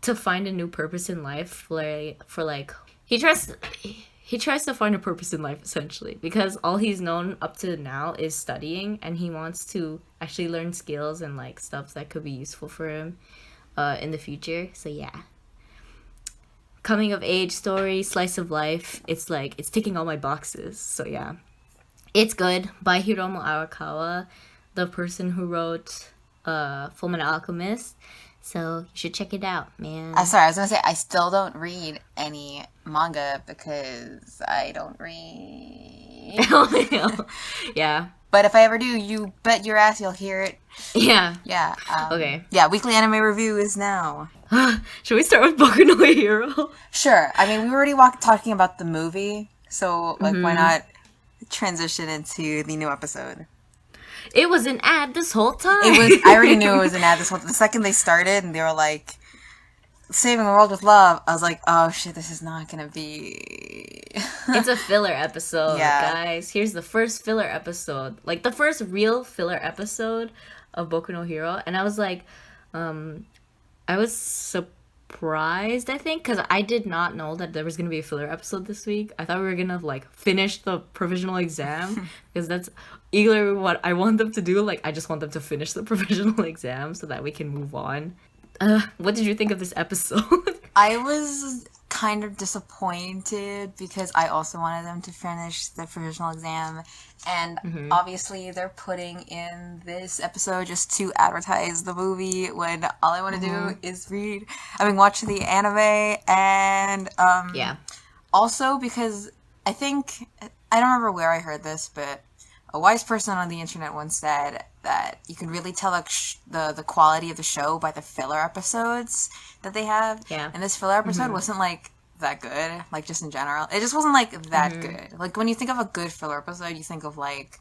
to find a new purpose in life for like he tries to find a purpose in life, essentially, because all he's known up to now is studying, and he wants to actually learn skills and like stuff that could be useful for him in the future. So yeah, coming of age story, slice of life. It's like it's ticking all my boxes. So yeah, it's good. By Hiromu Arakawa, the person who wrote Fullmetal Alchemist. So you should check it out, man. I'm sorry, I was gonna say I still don't read any manga because I don't read. Yeah. But if I ever do, you bet your ass you'll hear it. Yeah. Yeah. Okay. Yeah, weekly anime review is now. Should we start with Boku no Hero? Sure. I mean, we were already talking about the movie, so like, why not transition into the new episode? It was an ad this whole time. It was. I already knew it was an ad. The second they started, and they were like, "Saving the world with love," I was like, "Oh shit, this is not gonna be." It's a filler episode, Yeah. guys. Here's the first filler episode, like the first real filler episode of Boku no Hero, and I was like, I was surprised, I think, because I did not know that there was gonna be a filler episode this week. I thought we were gonna like finish the provisional exam because that's either what I want them to do. Like, I just want them to finish the provisional exam so that we can move on. What did you think of this episode? I was kind of disappointed because I also wanted them to finish the provisional exam, and obviously they're putting in this episode just to advertise the movie when all I want to do is watch the anime, and Yeah. also because I think, I don't remember where I heard this, but a wise person on the internet once said that you can really tell the quality of the show by the filler episodes that they have. Yeah. And this filler episode wasn't like that good, like just in general. It just wasn't like that good. Like when you think of a good filler episode, you think of like,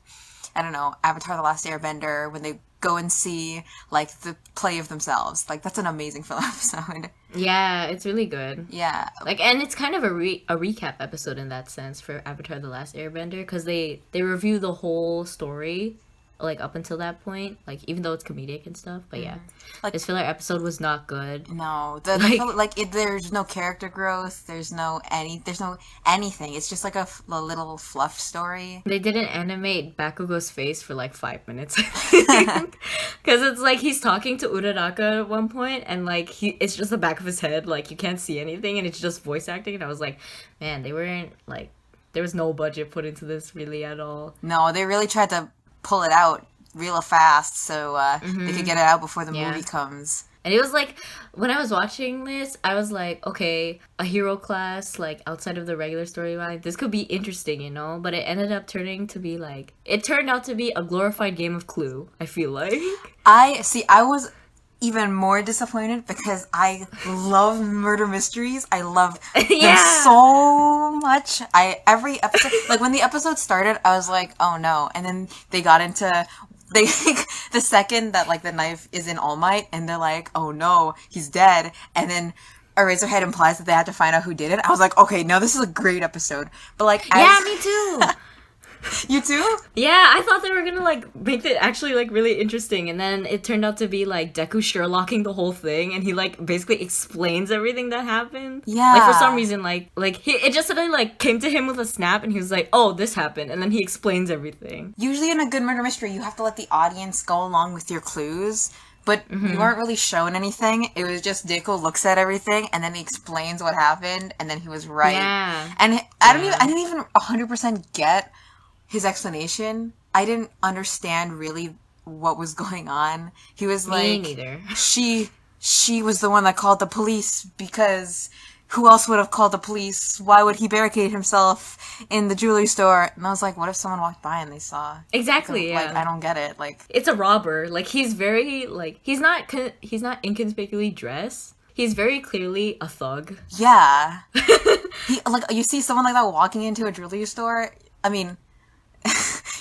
I don't know, Avatar: The Last Airbender, when they go and see like the play of themselves. Like that's an amazing filler episode. Yeah, it's really good. Yeah. Like, and it's kind of a recap episode in that sense for Avatar: The Last Airbender, because they review the whole story, like up until that point, like even though it's comedic and stuff. But yeah, Like- this filler episode was not good. No, there's no character growth. There's no anything. It's just like a little fluff story. They didn't animate Bakugo's face for like 5 minutes, I think, because it's like he's talking to Uraraka at one point, and like it's just the back of his head, like you can't see anything, and it's just voice acting. And I was like, man, they weren't like, there was no budget put into this really at all. No, they really tried to pull it out real fast so they could get it out before the movie comes. And it was like, when I was watching this, I was like, okay, a hero class, like, outside of the regular storyline, this could be interesting, you know? But it ended up turned out to be a glorified game of Clue, I feel like. I was even more disappointed because I love murder mysteries. I love them so much. Every episode, like when the episode started, I was like, oh no. And then they got into... the second that like the knife is in All Might, and they're like, "Oh no, he's dead," and then Eraserhead implies that they had to find out who did it. I was like, "Okay, no, this is a great episode." But like, Yeah, me too. You too? Yeah, I thought they were gonna like make it actually like really interesting, and then it turned out to be like Deku Sherlocking the whole thing, and he like basically explains everything that happened. Yeah. Like for some reason, it just suddenly like came to him with a snap, and he was like, "Oh, this happened," and then he explains everything. Usually in a good murder mystery, you have to let the audience go along with your clues. But we weren't really shown anything. It was just Deku looks at everything, and then he explains what happened, and then he was right. Yeah. And I didn't even 100% get his explanation. I didn't understand really what was going on. He was like, Me neither. She was the one that called the police because who else would have called the police? Why would he barricade himself in the jewelry store? And I was like, what if someone walked by and they saw? Exactly. Like, Yeah. I don't get it. Like, It's a robber. Like he's very like he's not inconspicuously dressed. He's very clearly a thug. yeah. Like you see someone like that walking into a jewelry store. I mean,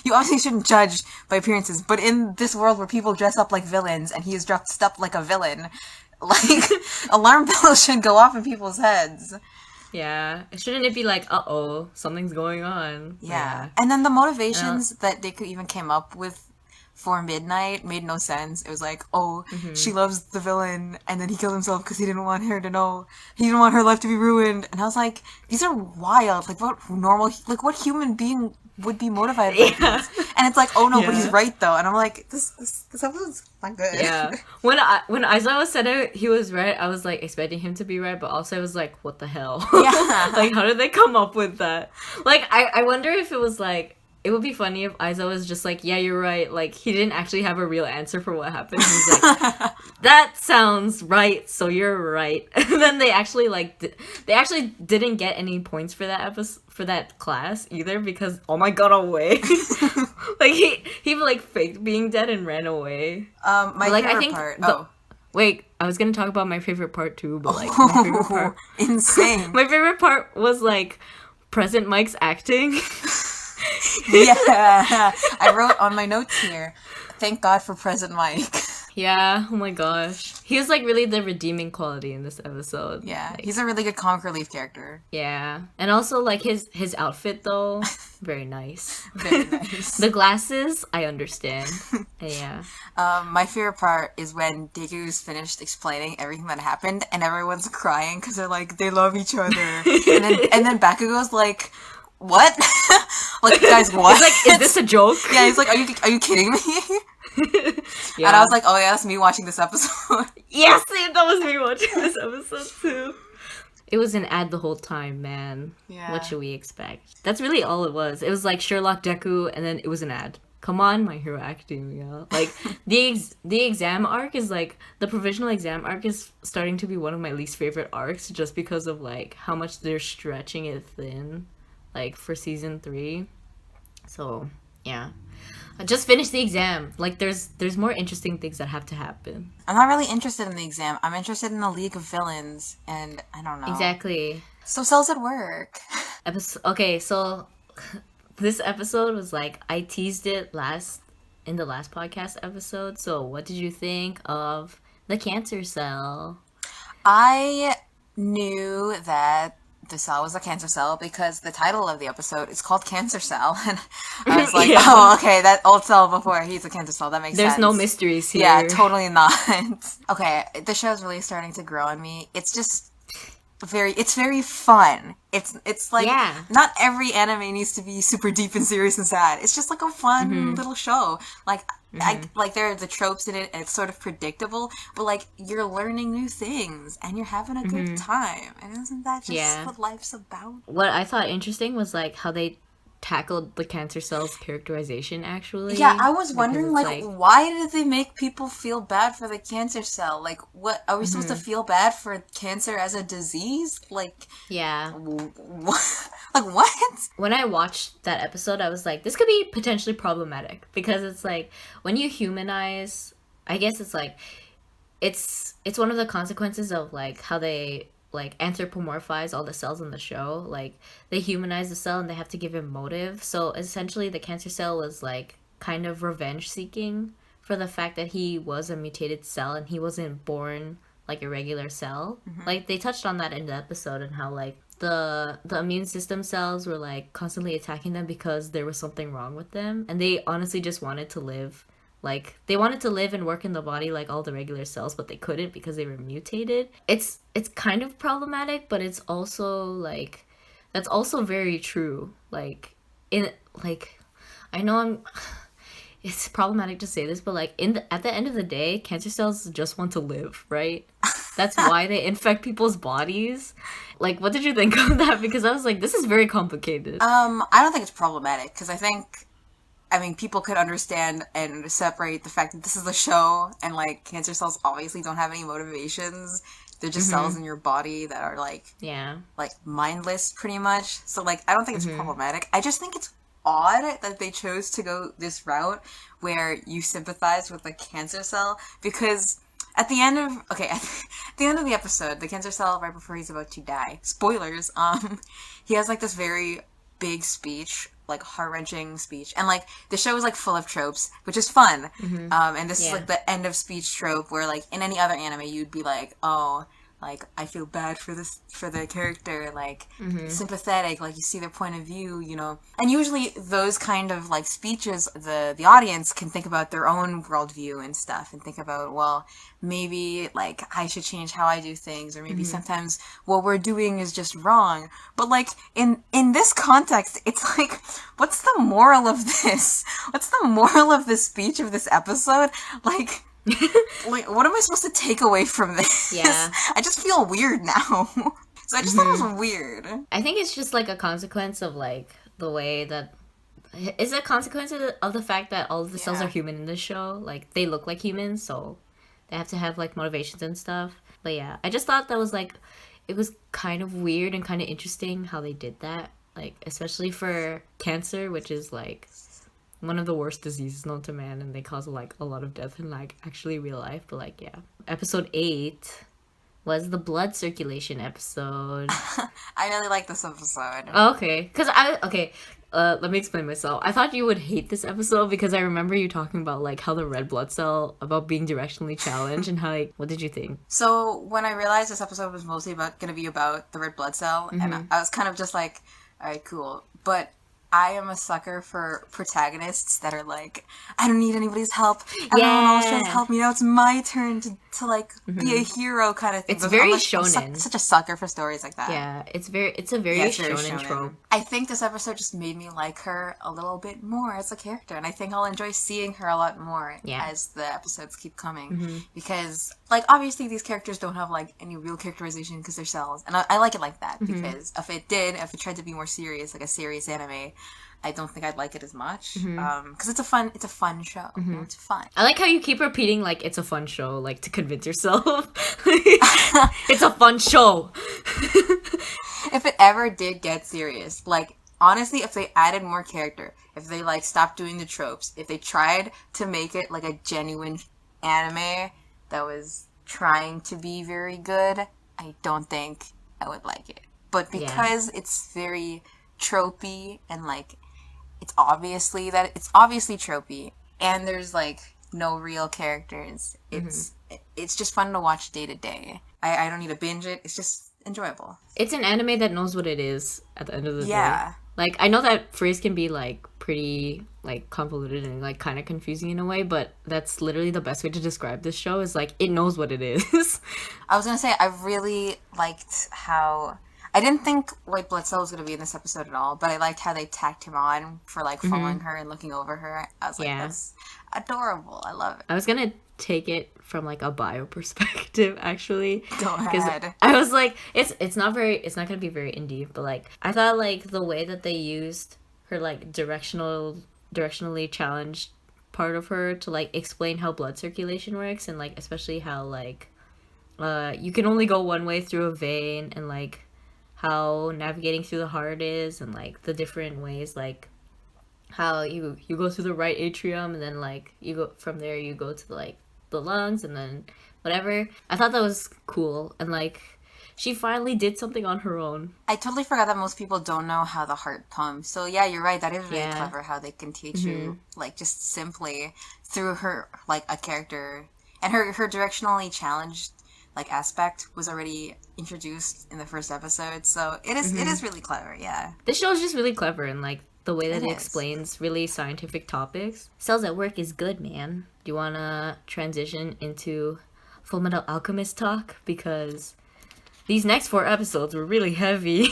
you obviously shouldn't judge by appearances, but in this world where people dress up like villains and he is dressed up like a villain, like alarm bells should go off in people's heads. Yeah. Shouldn't it be like, uh-oh, something's going on? Yeah. And then the motivations that Deku even came up with for Midnight made no sense. It was like, oh, she loves the villain, and then he killed himself because he didn't want her to know. He didn't want her life to be ruined. And I was like, these are wild. Like, what human being would be motivated by this? And it's like, oh no, but he's right though. And I'm like, this episode's not good. Yeah. When Aizawa said it, he was right, I was like expecting him to be right, but also I was like, what the hell? Yeah. Like, how did they come up with that? Like, I wonder if it was like, it would be funny if Aiza was just like, yeah, you're right. Like, he didn't actually have a real answer for what happened. He's like, that sounds right, so you're right. And then they actually, like, they actually didn't get any points for that episode, for that class either, because All Might got away. Like, he like, faked being dead and ran away. My like, favorite I think part... Wait, I was gonna talk about my favorite part too, but, like, my favorite part... Insane. My favorite part was, like, Present Mike's acting. Yeah, I wrote on my notes here, thank God for Present Mike. Yeah, oh my gosh. He was, like, really the redeeming quality in this episode. Yeah, like, he's a really good comic relief character. Yeah. And also, like, his outfit, though, very nice. Very nice. The glasses, I understand. Yeah. My favorite part is when Degu's finished explaining everything that happened, and everyone's crying because they're like, they love each other. and then Bakugo's like, what? Like, guys, what? He's like, is this a joke? Yeah, he's like, are you kidding me? Yeah. And I was like, oh yeah, that's me watching this episode. Yes, that was me watching this episode too. It was an ad the whole time, man. Yeah. What should we expect? That's really all it was. It was like Sherlock Deku, and then it was an ad. Come on, My Hero Academia. Like, the exam arc is, like, the provisional exam arc is starting to be one of my least favorite arcs, just because of, like, how much they're stretching it thin, like, for season 3. So, yeah. I just finished the exam. Like, there's more interesting things that have to happen. I'm not really interested in the exam. I'm interested in the League of Villains, and I don't know. Exactly. So cells at work. Okay, so this episode was, like, I teased it in the last podcast episode. So what did you think of the cancer cell? I knew that the cell was a cancer cell because the title of the episode is called Cancer Cell. And I was like, Yeah. Oh, okay, that old cell before, he's a cancer cell. That makes sense. There's no mysteries here. Yeah, totally not. Okay, the show's really starting to grow on me. It's just very fun. It's like, Yeah. not every anime needs to be super deep and serious and sad. It's just like a fun little show. Like, like there are the tropes in it, and it's sort of predictable, but like you're learning new things and you're having a good time. And isn't that just what life's about? What I thought interesting was, like, how they tackled the cancer cell's characterization, actually. Yeah, I was wondering, it's like, why did they make people feel bad for the cancer cell? Like, what, are we supposed to feel bad for cancer as a disease? Like, yeah. What? Like, what? When I watched that episode, I was like, this could be potentially problematic, because it's like, when you humanize, I guess it's like, it's one of the consequences of, like, how they, like, anthropomorphize all the cells in the show. Like, they humanize the cell and they have to give it motive. So essentially the cancer cell was, like, kind of revenge seeking for the fact that he was a mutated cell and he wasn't born like a regular cell. Like, they touched on that in the episode, and how, like, the immune system cells were, like, constantly attacking them because there was something wrong with them, and they honestly just wanted to live. Like, they wanted to live and work in the body like all the regular cells, but they couldn't because they were mutated. It's kind of problematic, but it's also, like, that's also very true. Like, I know it's problematic to say this, but, like, at the end of the day, cancer cells just want to live, right? That's why they infect people's bodies. Like, what did you think of that? Because I was like, this is very complicated. I don't think it's problematic, because I mean, people could understand and separate the fact that this is a show, and, like, cancer cells obviously don't have any motivations. They're just cells in your body that are, like, like, mindless, pretty much. So, like, I don't think it's problematic. I just think it's odd that they chose to go this route where you sympathize with the cancer cell, because at the end of the episode, the cancer cell, right before he's about to die, spoilers, he has, like, this very big speech, like, heart-wrenching speech, and, like, the show is, like, full of tropes, which is fun. And this is, like, the end of speech trope where, like, in any other anime you'd be like, oh, like, I feel bad for the character, like, sympathetic, like, you see their point of view, you know. And usually those kind of, like, speeches, the audience can think about their own worldview and stuff, and think about, well, maybe, like, I should change how I do things, or maybe sometimes what we're doing is just wrong. But, like, in this context, it's like, what's the moral of this? What's the moral of this speech, of this episode? Like, like, what am I supposed to take away from this? Yeah. I just feel weird now. So I just thought it was weird. I think it's just, like, a consequence of, like, the way that is a consequence of the fact that all of the cells Yeah. are human in this show. Like, they look like humans, so they have to have, like, motivations and stuff. But yeah, I just thought that was, like, it was kind of weird and kind of interesting how they did that. Like, especially for cancer, which is, like, one of the worst diseases known to man, and they cause, like, a lot of death in, like, actually real life. But, like, yeah. Episode 8 was the blood circulation episode. I really like this episode. Okay. Let me explain myself. I thought you would hate this episode because I remember you talking about, like, how the red blood cell, about being directionally challenged, and how, like, what did you think? So when I realized this episode was mostly gonna be about the red blood cell, and I was kind of just like, all right, cool. But I am a sucker for protagonists that are like, I don't need anybody's help. Everyone always tries to help me. Now it's my turn to like be a hero kind of thing. It's very shonen. I'm such a sucker for stories like that. Yeah, it's very shonen trope. I think this episode just made me like her a little bit more as a character, and I think I'll enjoy seeing her a lot more as the episodes keep coming. Because, like, obviously these characters don't have, like, any real characterization because they're cells, and I like it like that, because if it tried to be more serious, like a serious anime, I don't think I'd like it as much. Because it's a fun show. You know, it's fun. I like how you keep repeating, like, it's a fun show, like, to convince yourself. It's a fun show. If it ever did get serious, like, honestly, if they added more character, if they, like, stopped doing the tropes, if they tried to make it, like, a genuine anime that was trying to be very good, I don't think I would like it. But because it's very tropey and, like, it's obviously tropey, and there's, like, no real characters, it's just fun to watch day to day. I don't need to binge it. It's just enjoyable. It's an anime that knows what it is at the end of the day. Yeah. Like, I know that phrase can be, like, pretty, like, convoluted and, like, kind of confusing in a way, but that's literally the best way to describe this show, is, like, it knows what it is. I was gonna say, I really liked how... I didn't think White Blood Cell was going to be in this episode at all, but I liked how they tacked him on for, like, following her and looking over her. I was like, that's adorable. I love it. I was gonna take it from, like, a bio perspective, actually. Go ahead. I was like, it's not gonna be very indie, but, like, I thought, like, the way that they used her, like, directionally challenged part of her to, like, explain how blood circulation works, and, like, especially how, like, you can only go one way through a vein, and, like, how navigating through the heart is, and, like, the different ways, like, how you go through the right atrium, and then, like, you go from there, you go to the lungs, and then whatever. I thought that was cool, and, like, she finally did something on her own. I totally forgot that most people don't know how the heart pumps. So yeah, you're right. That is really clever how they can teach you, like, just simply through her, like, a character, and her directionally challenged, like, aspect was already introduced in the first episode. So it is really clever. Yeah. This show is just really clever, and, like, the way that it is. explains really scientific topics. Cells at Work is good, man. Do you want to transition into Fullmetal Alchemist talk? Because these next 4 episodes were really heavy.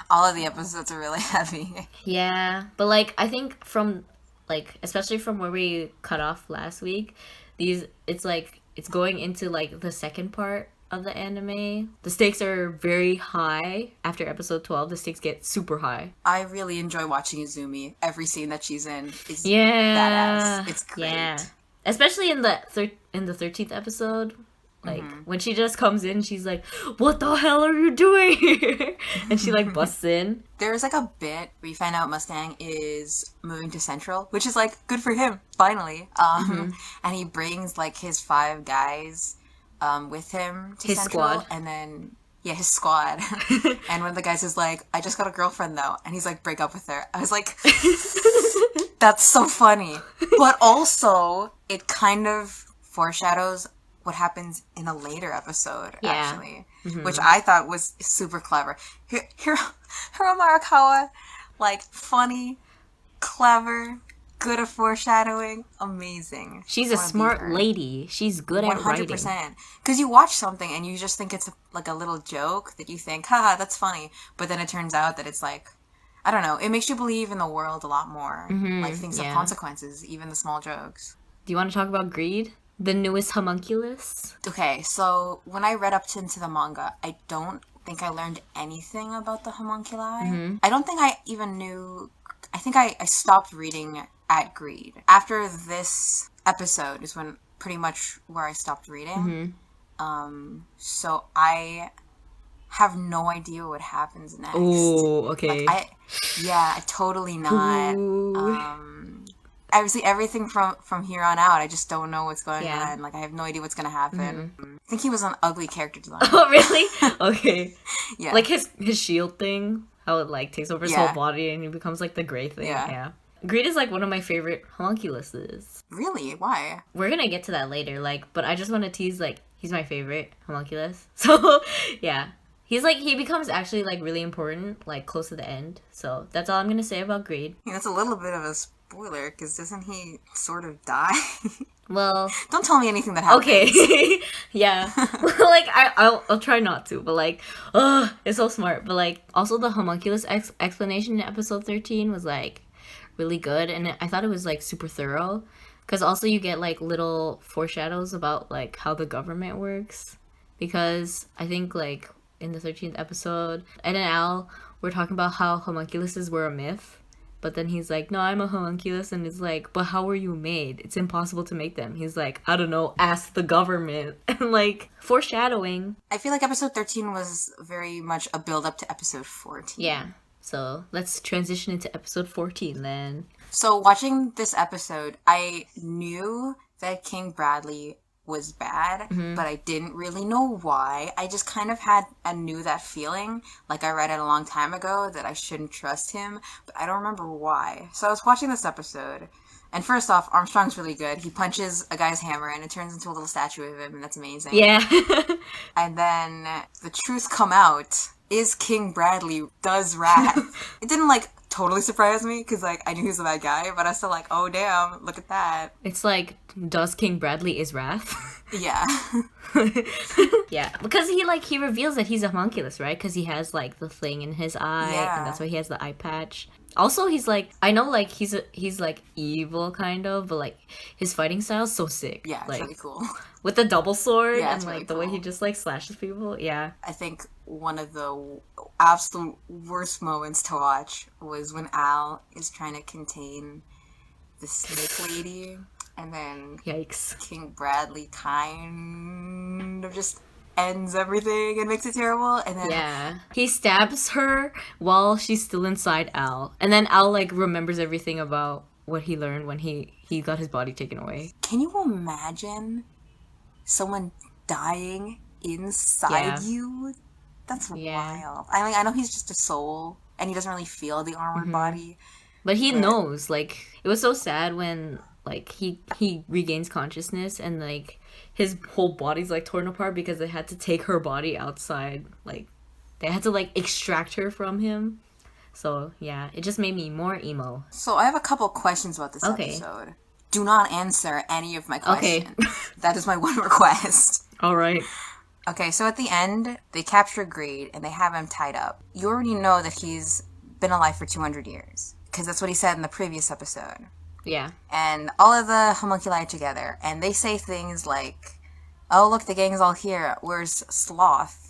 All of the episodes are really heavy. Yeah, but, like, I think from, like, especially from where we cut off last week, it's going into, like, the second part of the anime. The stakes are very high. After episode 12, the stakes get super high. I really enjoy watching Izumi. Every scene that she's in is badass. It's great. Yeah. Especially in the 13th episode. Like, when she just comes in, she's like, what the hell are you doing here? And she, like, busts in. There's, like, a bit where you find out Mustang is moving to Central, which is, like, good for him, finally. And he brings, like, his 5 guys with him to his Central. Squad. And then, his squad. And one of the guys is like, I just got a girlfriend, though. And he's like, break up with her. I was like, that's so funny. But also, it kind of foreshadows what happens in a later episode, actually, which I thought was super clever. Hiro Marakawa, like, funny, clever, good at foreshadowing, amazing. She's a smart lady. She's good at writing. 100%. Because you watch something and you just think it's like a little joke that you think, haha, that's funny. But then it turns out that it's like, I don't know, it makes you believe in the world a lot more. Like, things have consequences, even the small jokes. Do you want to talk about greed? The newest homunculus? Okay, so when I read up into the manga, I don't think I learned anything about the homunculi. I don't think I even knew... I think I stopped reading at Greed. After this episode is when pretty much where I stopped reading. So I have no idea what happens next. Oh, okay. I totally not. Obviously, everything from here on out, I just don't know what's going on. Like, I have no idea what's gonna happen. I think he was an ugly character design. Oh, really? Okay. Yeah. Like his shield thing, how it like takes over his whole body and he becomes like the gray thing. Yeah. Greed is like one of my favorite homunculuses. Really? Why? We're gonna get to that later, like, but I just want to tease, like, he's my favorite homunculus. So, yeah. He's like, he becomes actually like really important, like close to the end. So that's all I'm gonna say about Greed. Yeah, that's a little bit of a spoiler, because doesn't he sort of die? Well, don't tell me anything that happens. Okay. Yeah. Like, I'll try not to, but like, it's so smart. But like, also the homunculus explanation in episode 13 was like really good, and I thought it was like super thorough, because also you get like little foreshadows about like how the government works, because I think like in the 13th episode, Ed and Al were talking about how homunculuses were a myth, but then he's like, no, I'm a homunculus, and it's like, but how were you made? It's impossible to make them. He's like, I don't know, ask the government. And like, foreshadowing. I feel like episode 13 was very much a build-up to episode 14. Yeah. So let's transition into episode 14 then. So watching this episode, I knew that King Bradley was bad, but I didn't really know why. I just kind of knew that feeling, like I read it a long time ago, that I shouldn't trust him, but I don't remember why. So I was watching this episode, and first off, Armstrong's really good. He punches a guy's hammer, and it turns into a little statue of him, and that's amazing. Yeah. And then the truth come out is King Bradley does Wrath. It didn't, like, totally surprise me, because, like, I knew he was a bad guy, but I was still like, oh, damn, look at that. It's like, does King Bradley is Wrath? Yeah. Yeah, because he reveals that he's a homunculus, right? Because he has, like, the thing in his eye, and that's why he has the eye patch. Also, he's, like, I know, like, he's like, evil, kind of, but, like, his fighting style's so sick. Yeah, it's like, really cool. With the double sword, and, it's like, really the way cool. he just, like, slashes people, yeah. I think one of the absolute worst moments to watch was when Al is trying to contain the snake lady, and then Yikes. King Bradley kind of just ends everything and makes it terrible, and then Yeah. He stabs her while she's still inside Al. And then Al, like, remembers everything about what he learned when he got his body taken away. Can you imagine someone dying inside you? That's wild. I mean, I know he's just a soul, and he doesn't really feel the armored body. But he knows, like, it was so sad when, like, he regains consciousness and, like, his whole body's, like, torn apart because they had to take her body outside. Like, they had to, like, extract her from him. So, yeah, it just made me more emo. So I have a couple questions about this episode. Do not answer any of my questions. Okay. That is my one request. All right. Okay, so at the end, they capture Greed, and they have him tied up. You already know that he's been alive for 200 years, because that's what he said in the previous episode. Yeah. And all of the homunculi are together, and they say things like, oh, look, the gang's all here. Where's Sloth?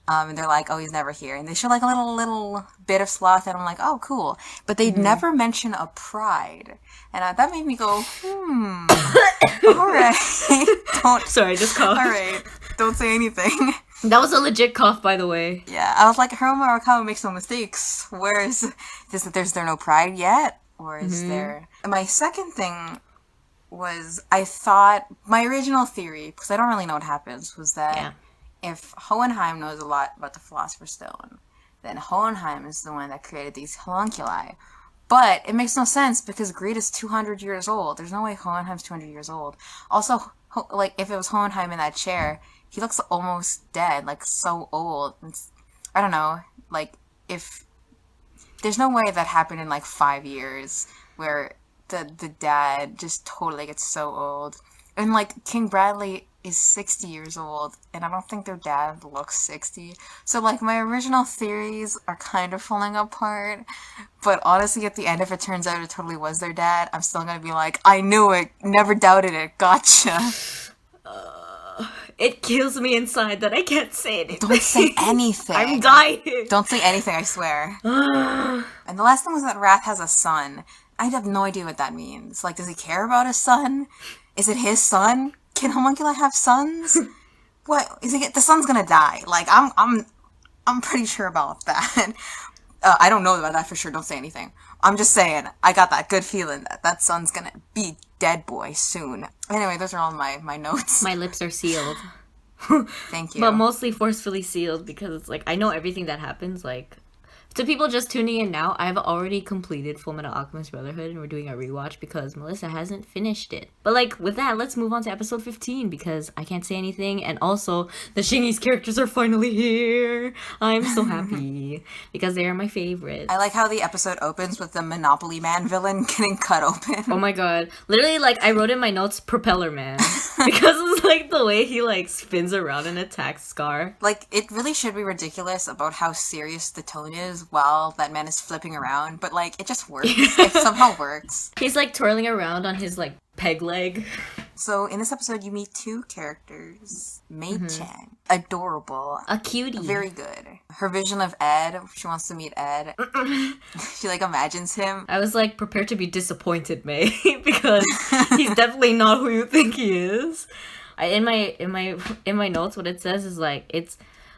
And they're like, oh, he's never here. And they show, like, a little bit of Sloth, and I'm like, oh, cool. But they never mention a pride. And that made me go, all right. Sorry, just cough. All right. Don't say anything. That was a legit cough, by the way. Yeah, I was like, Hiromu Arakawa makes no mistakes. Where is there no pride yet? Or is there... And my second thing was, I thought, my original theory, because I don't really know what happens, was that if Hohenheim knows a lot about the Philosopher's Stone, then Hohenheim is the one that created these homunculi. But it makes no sense, because Greed is 200 years old. There's no way Hohenheim's 200 years old. Also, like, if it was Hohenheim in that chair, he looks almost dead, like, so old. I don't know, like, if... There's no way that happened in, like, 5 years, where the dad just totally gets so old. And, like, King Bradley is 60 years old, and I don't think their dad looks 60. So, like, my original theories are kind of falling apart, but honestly, at the end, if it turns out it totally was their dad, I'm still gonna be like, I knew it, never doubted it, gotcha. It kills me inside that I can't say anything. Don't say anything. I'm dying. Don't say anything, I swear. And the last thing was that Wrath has a son. I have no idea what that means. Like, does he care about his son? Is it his son? Can Homunculi have sons? What is he? The son's gonna die. Like, I'm pretty sure about that. I don't know about that for sure. Don't say anything. I'm just saying, I got that good feeling that son's gonna be dead boy soon. Anyway, those are all my notes. My lips are sealed. Thank you. But mostly forcefully sealed because it's like, I know everything that happens. Like, to people just tuning in now, I've already completed Fullmetal Alchemist Brotherhood and we're doing a rewatch because Melissa hasn't finished it. But like, with that, let's move on to episode 15 because I can't say anything. And also, the Shingi's characters are finally here. I'm so happy because they are my favorite. I like how the episode opens with the Monopoly Man villain getting cut open. Oh my god. Literally, like, I wrote in my notes, Propeller Man. Because it's like the way he like spins around and attacks Scar. Like, it really should be ridiculous about how serious the tone is while that man is flipping around, but like, it just works. It somehow works. He's like twirling around on his like peg leg. So in this episode you meet two characters. Mei-chan. Adorable. A cutie. Very good. Her vision of Ed, she wants to meet Ed. She like imagines him. I was like prepared to be disappointed, May, because he's definitely not who you think he is. In my notes, what it says is like, it's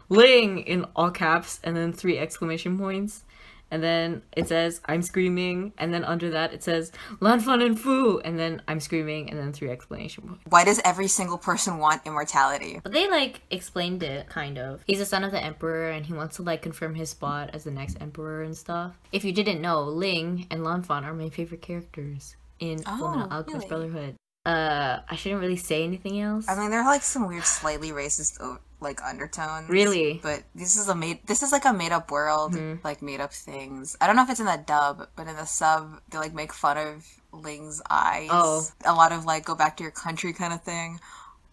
Ling in all caps and then 3 exclamation points. And then it says, I'm screaming. And then under that, it says, Lanfan and Fu. And then I'm screaming. And then 3 exclamation points. Why does every single person want immortality? But they, like, explained it, kind of. He's a son of the Emperor, and he wants to, like, confirm his spot as the next Emperor and stuff. If you didn't know, Ling and Lanfan are my favorite characters in Fullmetal Alchemist Brotherhood. I shouldn't really say anything else. I mean, there are, like, some weird, slightly racist like undertones. Really? But this is like a made up world, like made up things. I don't know if it's in the dub, but in the sub they like make fun of Ling's eyes. Oh. A lot of like go back to your country kind of thing.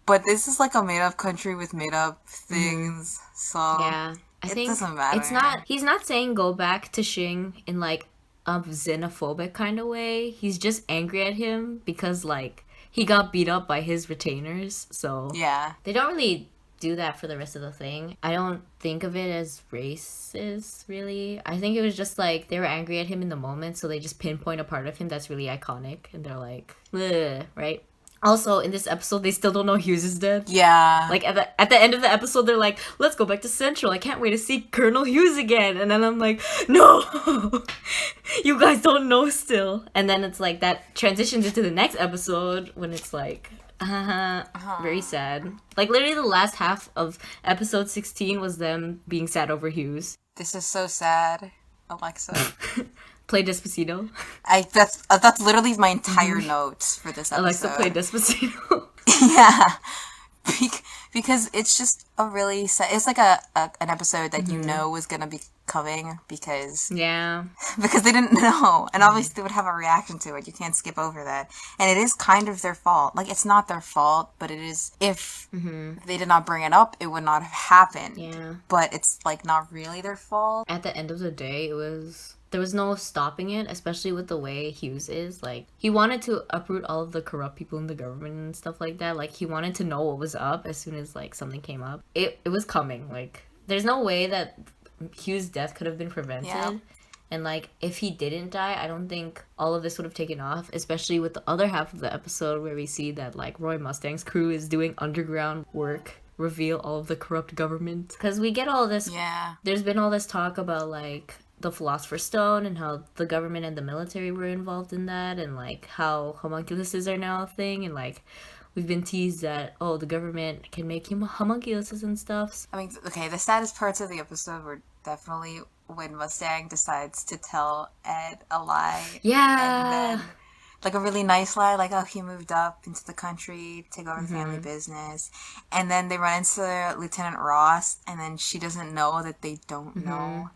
But this is like a made up country with made up things. So yeah. I think doesn't matter. He's not saying go back to Xing in like a xenophobic kind of way. He's just angry at him because like he got beat up by his retainers. So yeah. They don't really do that for the rest of the thing. I don't think of it as racist, really. I think it was just like they were angry at him in the moment, so they just pinpoint a part of him that's really iconic, and they're like, ugh, right? Also, in this episode, they still don't know Hughes is dead. Yeah. Like, at the end of the episode, they're like, let's go back to Central. I can't wait to see Colonel Hughes again. And then I'm like, no! You guys don't know still. And then it's like, that transitions into the next episode when it's like, very sad. Like, literally the last half of episode 16 was them being sad over Hughes. This is so sad, Alexa. Play Despacito. That's literally my entire notes for this episode. Alexa, play Despacito. Yeah. Because it's just a really sad... It's like an episode that you know was gonna be coming because... Yeah. Because they didn't know. And obviously they would have a reaction to it. You can't skip over that. And it is kind of their fault. Like, it's not their fault, but it is... If they did not bring it up, it would not have happened. Yeah. But it's, like, not really their fault. At the end of the day, there was no stopping it, especially with the way Hughes is. Like, he wanted to uproot all of the corrupt people in the government and stuff like that. Like, he wanted to know what was up as soon as, like, something came up. It was coming. Like, there's no way that Hughes' death could have been prevented. Yeah. And, like, if he didn't die, I don't think all of this would have taken off, especially with the other half of the episode where we see that, like, Roy Mustang's crew is doing underground work, reveal all of the corrupt government. Because we get all this... Yeah. There's been all this talk about, like... the Philosopher's Stone and how the government and the military were involved in that, and like how homunculuses are now a thing, and like we've been teased that the government can make homunculuses and stuff. I mean, okay, the saddest parts of the episode were definitely when Mustang decides to tell Ed a lie. Yeah. And then, like, a really nice lie, like, oh, he moved up into the country, take over the family business. And then they run into Lieutenant Ross, and then she doesn't know that they don't know.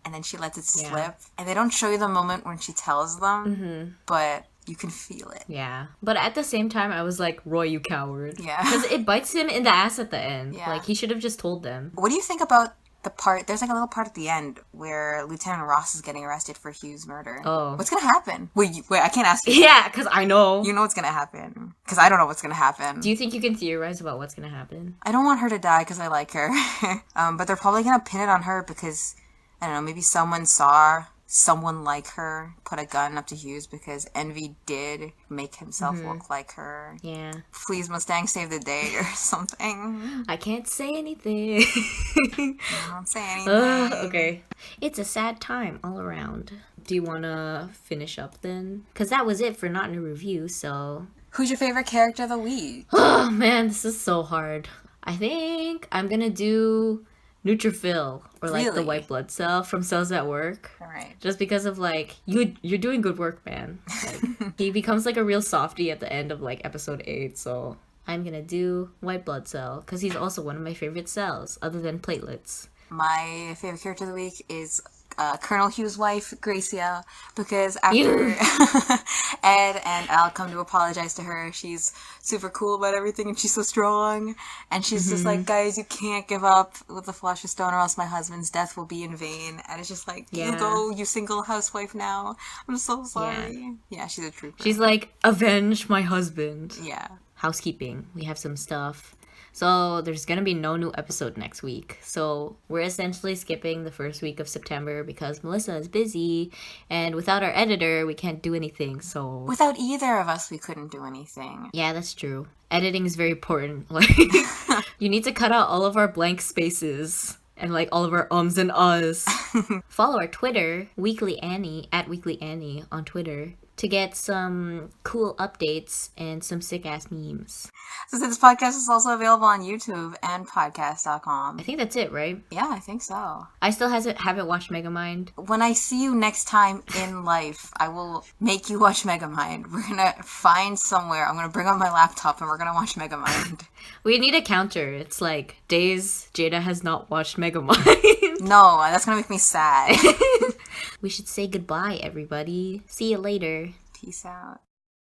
And then she lets it slip. And they don't show you the moment when she tells them, but you can feel it. Yeah. But at the same time, I was like, Roy, you coward. Yeah. Because it bites him in the ass at the end. Yeah. Like, he should have just told them. What do you think about There's like a little part at the end where Lieutenant Ross is getting arrested for Hugh's murder. Oh. What's gonna happen? Wait, I can't ask you. Yeah, because I know. You know what's gonna happen. Because I don't know what's gonna happen. Do you think you can theorize about what's gonna happen? I don't want her to die because I like her. But they're probably gonna pin it on her because, I don't know, maybe someone saw someone like her put a gun up to Hughes because Envy did make himself look like her. Yeah. Please, Mustang, save the day or something. I can't say anything. I don't say anything. Okay. It's a sad time all around. Do you want to finish up then? Because that was it for Not in a Review, so... Who's your favorite character of the week? Oh, man, this is so hard. I think I'm gonna do Neutrophil, or like the Really? white blood cell from Cells at Work. Alright. Just because of like, you're doing good work, man. Like, he becomes like a real softie at the end of like episode 8, so I'm gonna do white blood cell, because he's also one of my favorite cells, other than platelets. My favorite character of the week is Colonel Hughes' wife, Gracia, because after Ed and Al come to apologize to her, she's super cool about everything and she's so strong. And she's just like, guys, you can't give up with the Philosopher's Stone or else my husband's death will be in vain. And it's just like, you go, you single housewife now. I'm so sorry. Yeah, she's a trooper. She's like, avenge my husband. Yeah. Housekeeping. We have some stuff. So there's gonna be no new episode next week. So we're essentially skipping the first week of September because Melissa is busy, and without our editor, we can't do anything. So Without either of us, we couldn't do anything. yeah, that's true. Editing is very important. Like, you need to cut out all of our blank spaces and like all of our ums and uhs. Follow our Twitter, Weekly Annie, at Weekly Annie on Twitter, to get some cool updates and some sick-ass memes. So this podcast is also available on YouTube and podcast.com. I think that's it, right? Yeah, I think so. I still haven't watched Megamind. When I see you next time in life, I will make you watch Megamind. We're gonna find somewhere. I'm gonna bring up my laptop and we're gonna watch Megamind. We need a counter. It's like days Jada has not watched Megamind. No, that's gonna make me sad. We should say goodbye, everybody. See you later. Peace out.